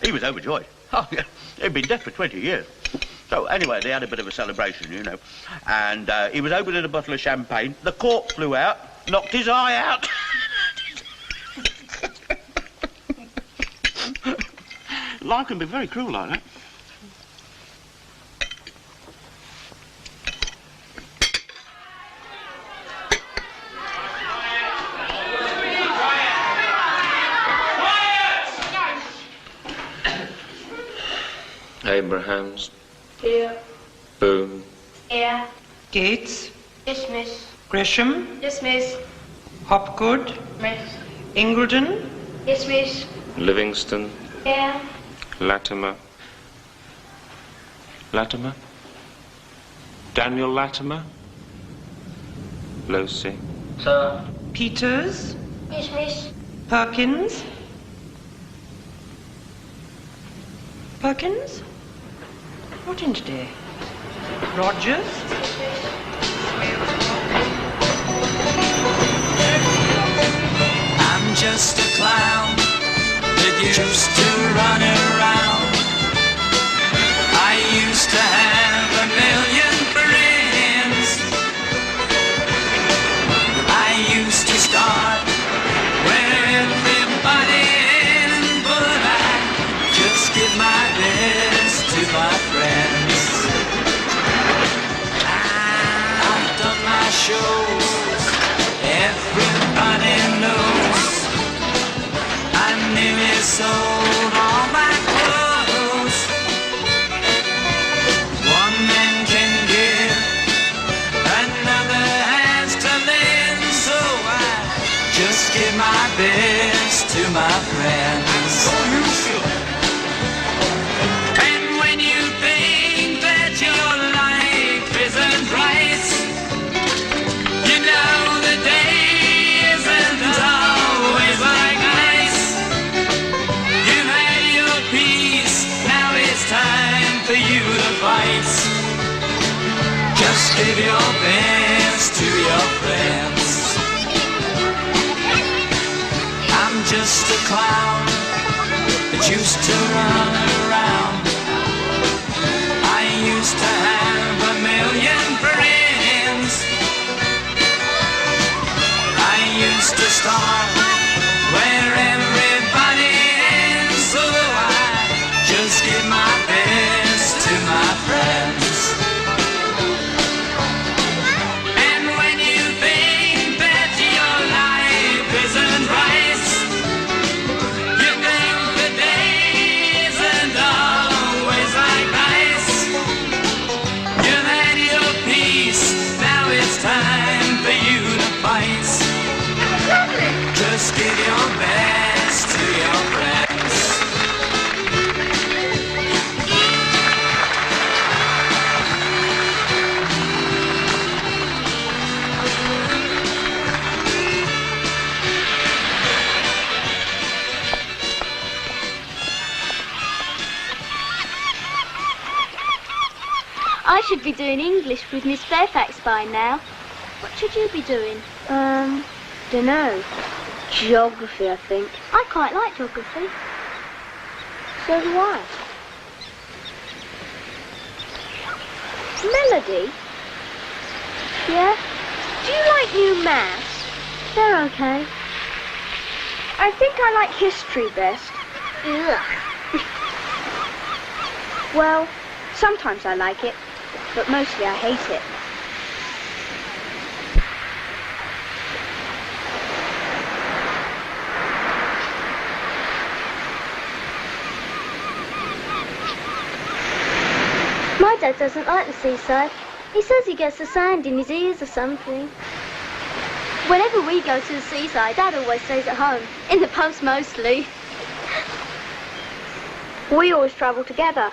he was overjoyed. Oh, yeah, he'd been deaf for 20 years. So, anyway, they had a bit of a celebration, you know, and he was opening a bottle of champagne, the cork flew out, knocked his eye out. Life can be very cruel like that. Abrahams. Here. Boone. Here. Gates. Dismiss. Gresham. Dismiss. Hopgood. Miss. Ingleton. Dismiss. Livingston. Here. Latimer. Latimer? Daniel Latimer? Lucy. Sir. Peters. Dismiss. Perkins. Perkins? Not in today. Rogers. I'm just a clown that used to run around. I used to have 1,000,000 friends. I used to start where everybody ends, but I just give my best to my friends. I've done my shows, everybody knows. I nearly sold all my clothes. One man can give, another has to lend, so I just give my best to my friends. Oh, you should. And when you think that your life isn't right, you know the day isn't always like ice. You've had your peace, now it's time for you to fight. Just give your best to your friends. I'm just a clown that used to run around. I used to have 1,000,000 friends. I used to start where everybody ends, so I just give my best to my friends. And when you think that your life isn't right, you think the day isn't always like ice. You've had your peace, now it's time for you to fight. Just give your best to your friends. I should be doing English with Miss Fairfax by now. What should you be doing? Dunno. Geography, I think. I quite like geography. So do I. Melody? Yeah? Do you like new maths? They're okay. I think I like history best. Ugh. Well, sometimes I like it, but mostly I hate it. My dad doesn't like the seaside. He says he gets the sand in his ears or something. Whenever we go to the seaside, Dad always stays at home. In the post mostly. We always travel together.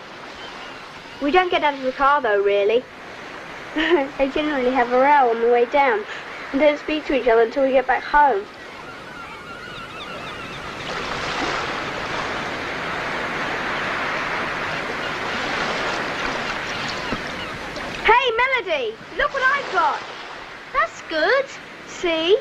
We don't get out of the car though, really. They generally have a row on the way down and don't speak to each other until we get back home. Tracy, look what I've got. That's good. See?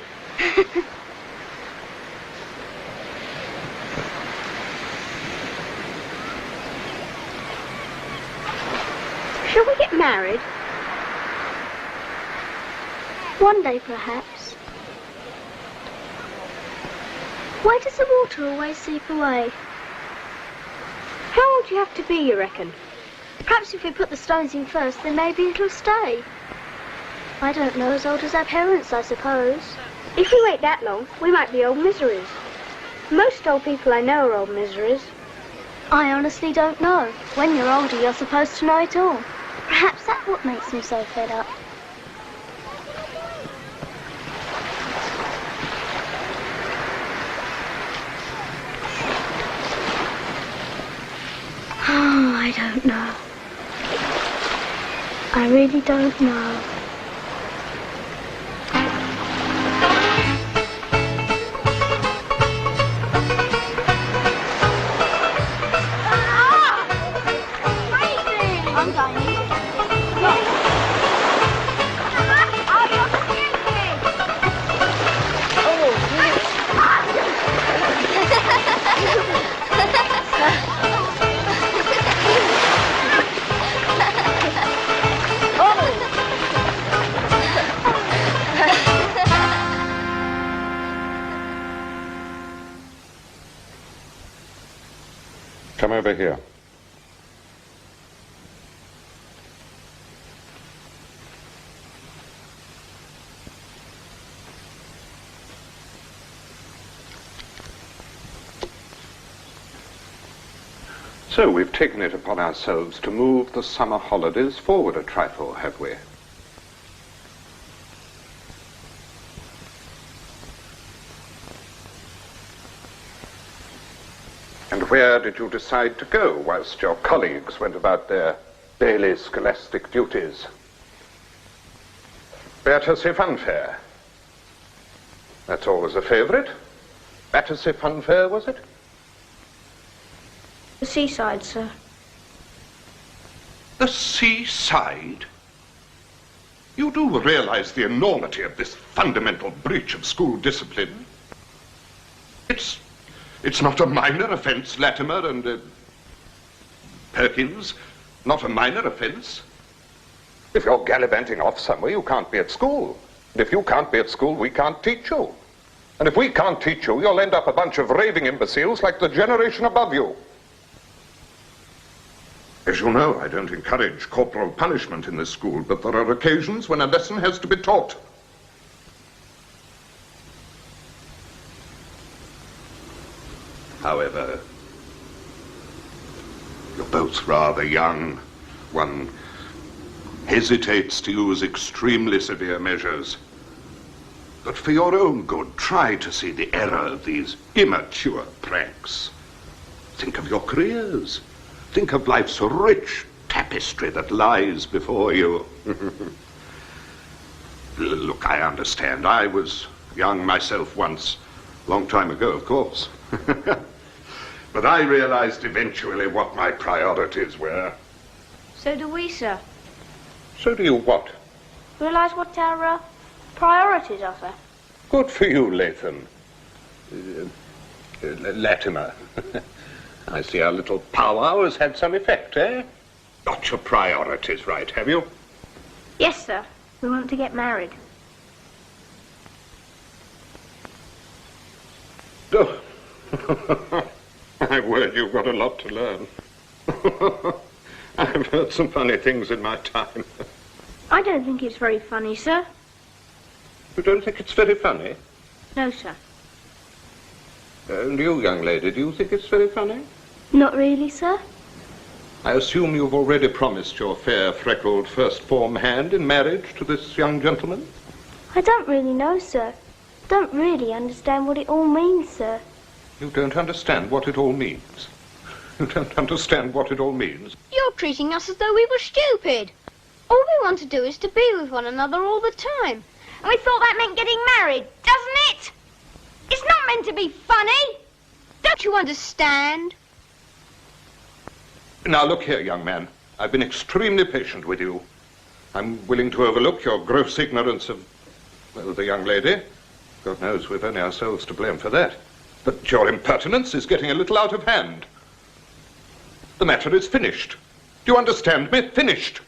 Shall we get married? One day, perhaps. Why does the water always seep away? How old do you have to be, you reckon? Perhaps if we put the stones in first, then maybe it'll stay. I don't know, as old as our parents, I suppose. If we wait that long, we might be old miseries. Most old people I know are old miseries. I honestly don't know. When you're older, you're supposed to know it all. Perhaps that's what makes them so fed up. Oh, I don't know. I really don't know. I'm going in. Come over here. So we've taken it upon ourselves to move the summer holidays forward a trifle, have we? And where did you decide to go whilst your colleagues went about their daily scholastic duties? Battersea Funfair. That's always a favourite. Battersea Funfair, was it? The seaside, sir. The seaside? You do realize the enormity of this fundamental breach of school discipline? It's not a minor offence, Latimer and Perkins. Not a minor offence. If you're gallivanting off somewhere, you can't be at school. And if you can't be at school, we can't teach you. And if we can't teach you, you'll end up a bunch of raving imbeciles like the generation above you. As you know, I don't encourage corporal punishment in this school, but there are occasions when a lesson has to be taught. However, you're both rather young. One hesitates to use extremely severe measures. But for your own good, try to see the error of these immature pranks. Think of your careers. Think of life's rich tapestry that lies before you. Look, I understand. I was young myself once. Long time ago, of course. But I realized eventually what my priorities were. So do we, sir. So do you what? Realise what our priorities are, sir. Good for you, Latham. Latimer. I see our little powwow has had some effect, eh? Got your priorities right, have you? Yes, sir. We want to get married. Oh. My word, you've got a lot to learn. I've heard some funny things in my time. I don't think it's very funny, sir. You don't think it's very funny? No, sir. And you, young lady, do you think it's very funny? Not really, sir. I assume you've already promised your fair, freckled, first-form hand in marriage to this young gentleman? I don't really know, sir. Don't really understand what it all means, sir. You don't understand what it all means? You don't understand what it all means? You're treating us as though we were stupid. All we want to do is to be with one another all the time. And we thought that meant getting married, doesn't it? It's not meant to be funny. Don't you understand? Now, look here, young man. I've been extremely patient with you. I'm willing to overlook your gross ignorance of, well, the young lady. God knows we've only ourselves to blame for that. But your impertinence is getting a little out of hand. The matter is finished. Do you understand me? Finished.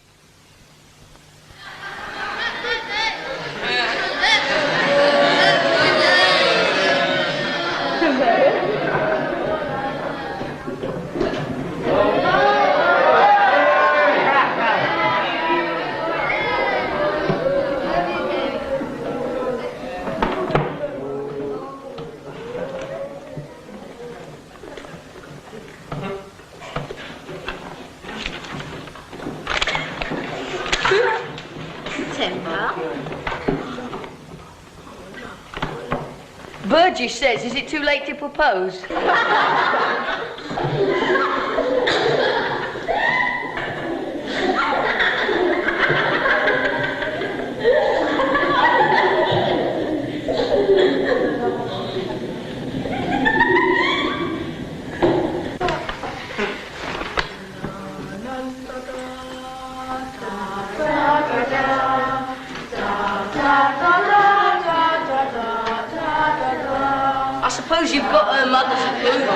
Burgess says, is it too late to propose? I suppose you've got her mother's approval.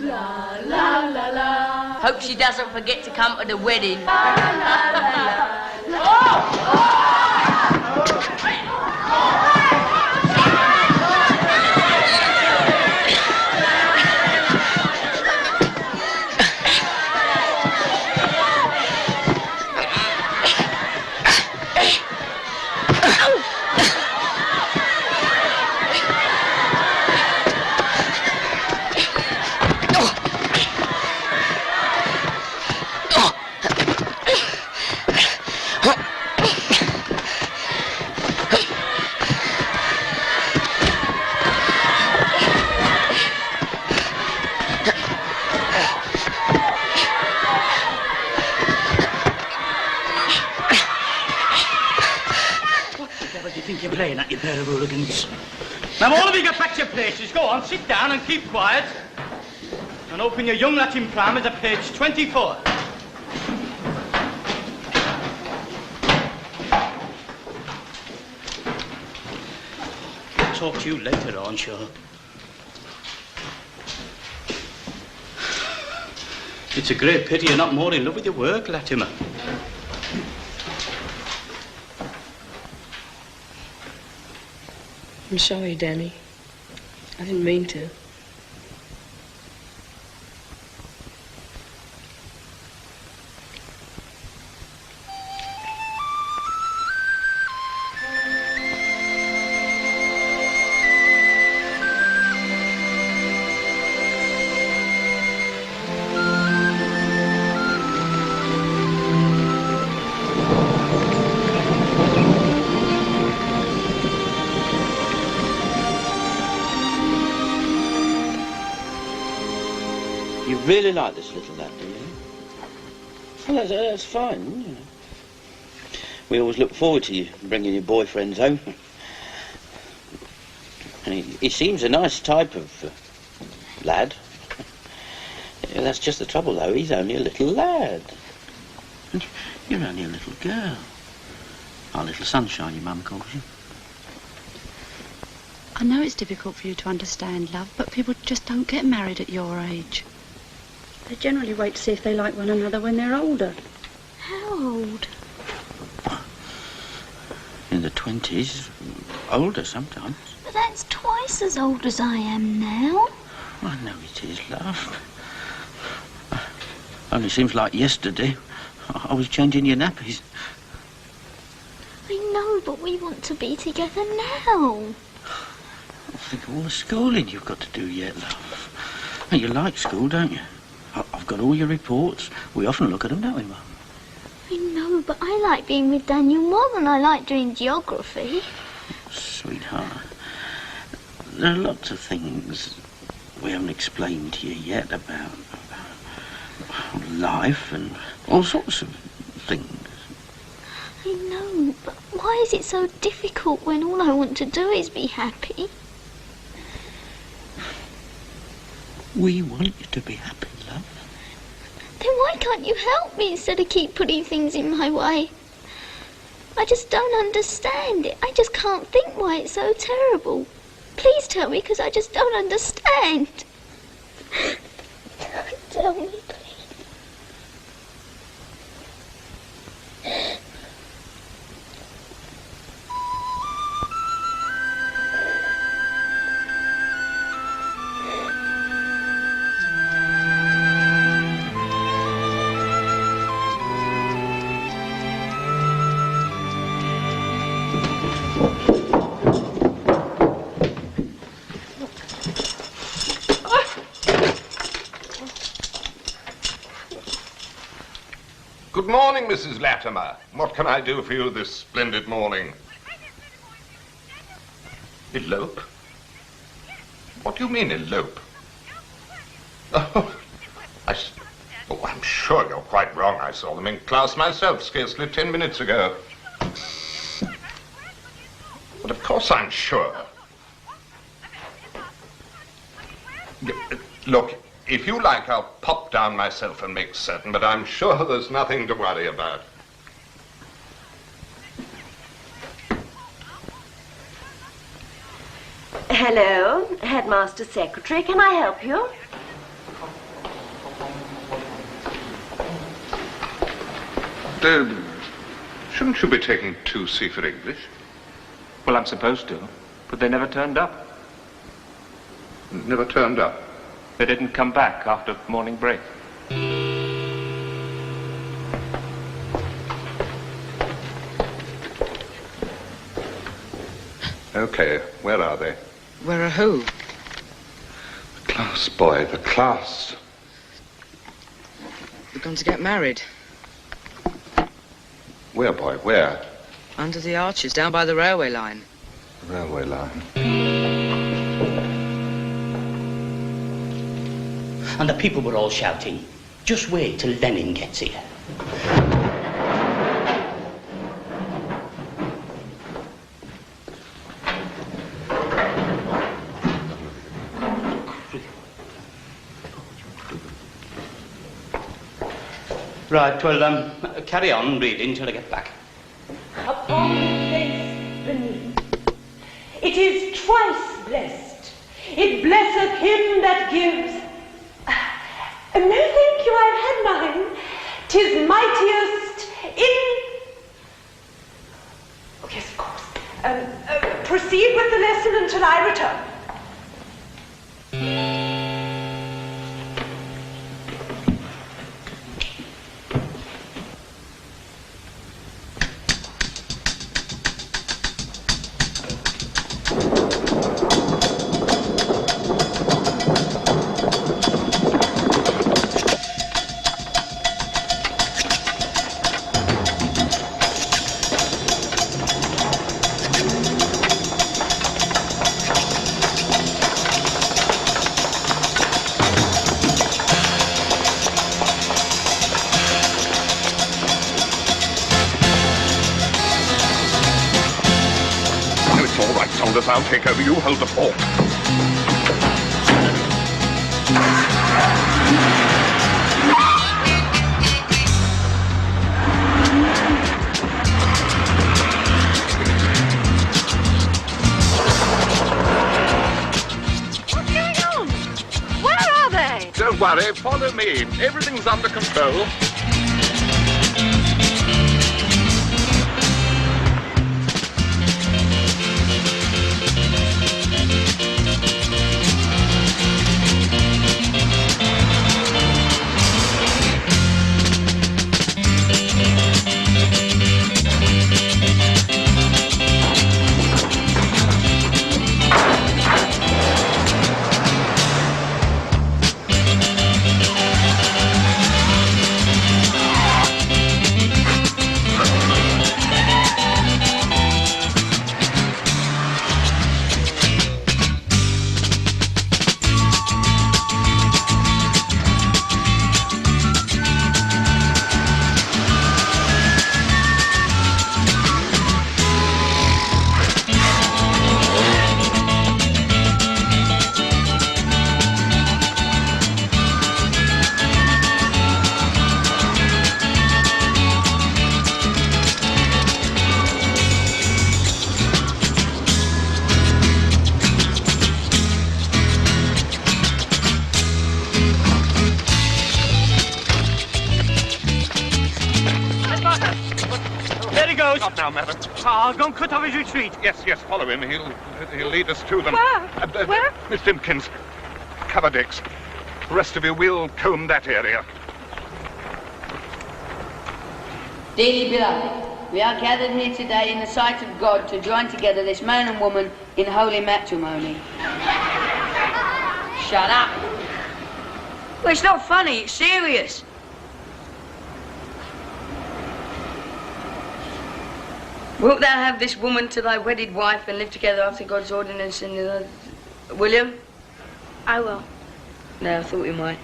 La, la, la, la. Hope she doesn't forget to come to the wedding. La, la, la, la. Playing at you pair of hooligans. Now all of you get back to your places. Go on, sit down and keep quiet. And open your young Latin primers at page 24. I'll talk to you later on, sure. It's a great pity you're not more in love with your work, Latimer. I'm sorry, Danny. I didn't mean to. Really like this little lad, do you? Well, that's fine. You know. We always look forward to you bringing your boyfriends home. And he seems a nice type of lad. Yeah, that's just the trouble, though. He's only a little lad. And you're only a little girl. Our little sunshine, your mum calls you. I know it's difficult for you to understand, love, but people just don't get married at your age. They generally wait to see if they like one another when they're older. How old? In the 20s. Older sometimes. But that's twice as old as I am now. I know it is, love. Only seems like yesterday. I was changing your nappies. I know, but we want to be together now. Think of all the schooling you've got to do yet, love. Well, you like school, don't you? I've got all your reports. We often look at them, don't we, Mum? I know, but I like being with Daniel more than I like doing geography. Sweetheart, there are lots of things we haven't explained to you yet about life and all sorts of things. I know, but why is it so difficult when all I want to do is be happy? We want you to be happy, love. Then why can't you help me instead of keep putting things in my way? I just don't understand it. I just can't think why it's so terrible. Please tell me, because I just don't understand. Tell me, please. Good morning, Mrs. Latimer. What can I do for you this splendid morning? Elope? What do you mean, elope? Oh, I'm sure you're quite wrong. I saw them in class myself scarcely 10 minutes ago. But of course I'm sure. Look, if you like, I'll pop down myself and make certain, but I'm sure there's nothing to worry about. Hello, Headmaster's secretary. Can I help you? Shouldn't you be taking 2C for English? Well, I'm supposed to, but they never turned up. Never turned up? They didn't come back after morning break. Okay, where are they? Where are who? The class, boy, the class. We're going to get married. Where, boy, where? Under the arches, down by the railway line. Railway line. And the people were all shouting, just wait till Lenin gets here. Right, well, carry on reading till I get back. Upon the place beneath, it is twice blessed. It blesseth him that gives. No, thank you, I've had mine. 'Tis mightiest in... Oh, yes, of course. Proceed with the lesson until I return. I'll take over. You hold the fort. What's going on? Where are they? Don't worry. Follow me. Everything's under control. goes. Not now, madam. Ah, go and cut off his retreat. Yes, yes, follow him. He'll lead us to them. Where? Where? Miss Simpkins, cover decks. The rest of you will comb that area. Dearly beloved, we are gathered here today in the sight of God to join together this man and woman in holy matrimony. Shut up. Well, it's not funny, it's serious. Wilt thou have this woman to thy wedded wife and live together after God's ordinance in the... Will you? I will. No, I thought you might.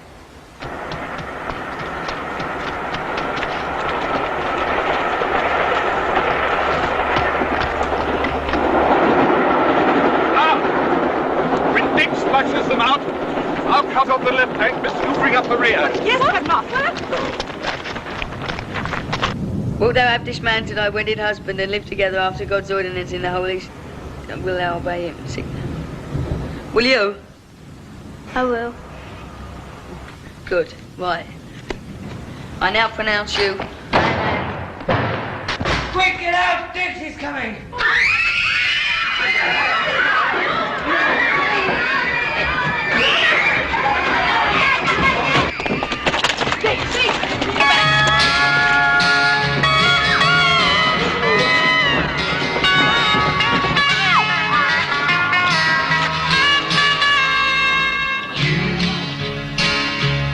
When Dick splashes them out, I'll cut off the left bank. Mr. You bring up the rear. Yes, Headmaster. Wilt thou have this man to thy wedded husband and live together after God's ordinance in the holies? And will thou obey him? Will you? I will. Good. Right. I now pronounce you... Quick, get out! Dixie's coming!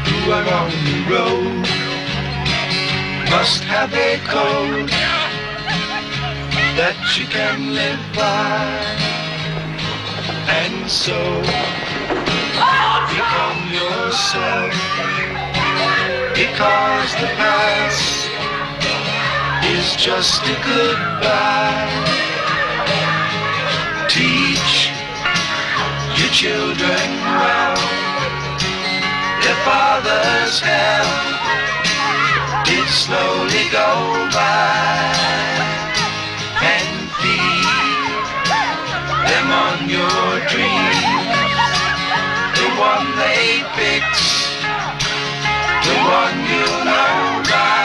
You are on the road, must have a code that you can live by, and so become yourself, because the past is just a goodbye. Teach your children well. Their father's hell did slowly go by, and feed them on your dreams, the one they fix, the one you know by.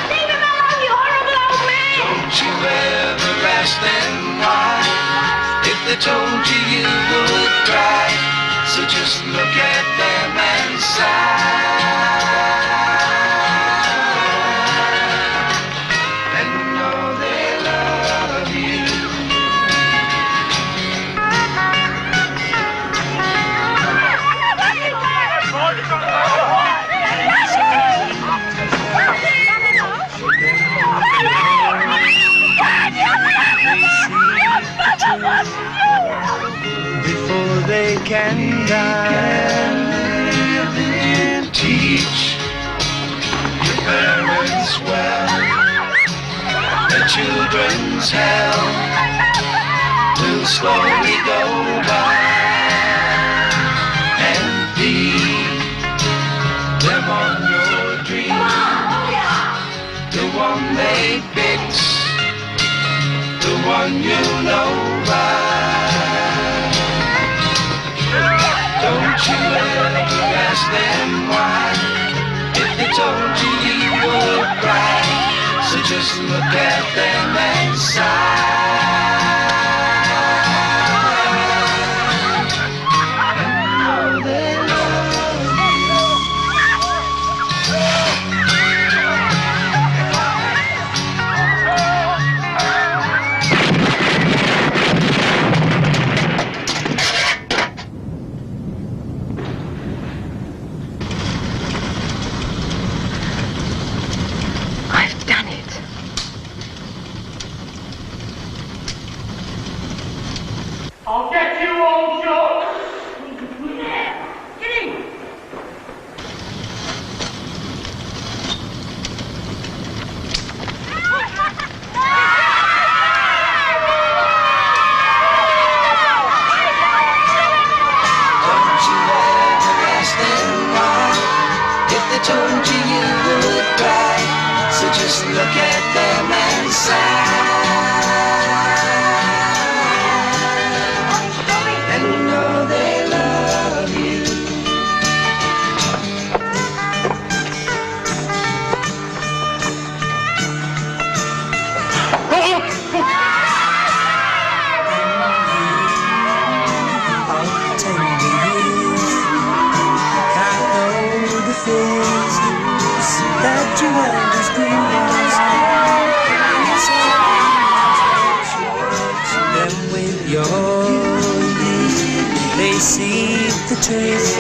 Leave him alone, you horrible old man! Don't you ever ask them why, if they told you you would cry. So just look at them and sigh, and know they love you. Before they can die, teach your parents well, their children's hell will slowly go by, and feed them on your dreams, the one they fix, the one you know by. Don't you ever ask them why, if they told you you would cry. So just look at them and sigh, and know they love you. I've done it. I'll get you, old Joe! Get in! Don't you ever ask them why, if they told you you would cry. So just look at them and sigh. world is grievous. Then with your leave, they see the trace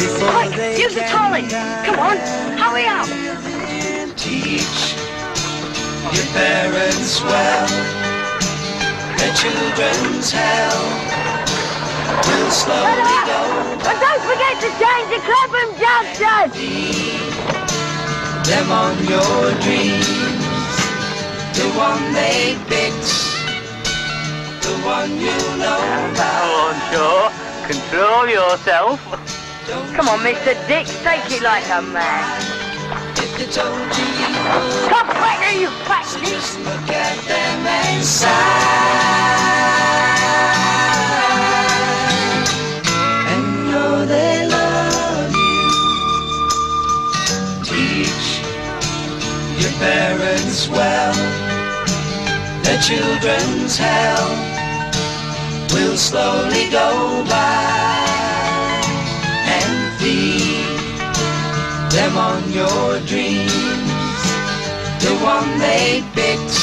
before they Use the trolley. Come on, hurry up. teach your parents well. Their children's hell will slowly go. And don't forget to change the Clapham Junction. Them on your dreams, the one they picked, the one you know. Come on, Shaw. Control yourself. Come on, Mr. Dick, take it like a man. If they told you you would, Come back here, you fat dick. just look at them and sigh. And know they love you. Teach your parents well. Their children's hell will slowly go by. And feed them on your dreams, the one they picked,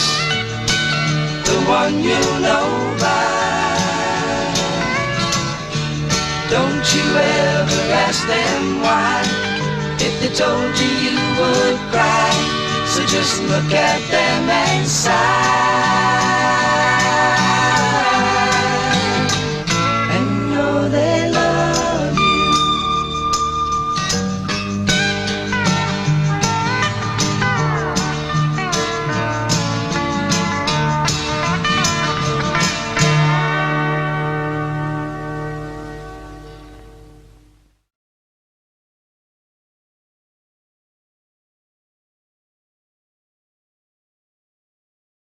the one you know by. Don't you ever ask them why. If they told you you would cry, so just look at them and sigh.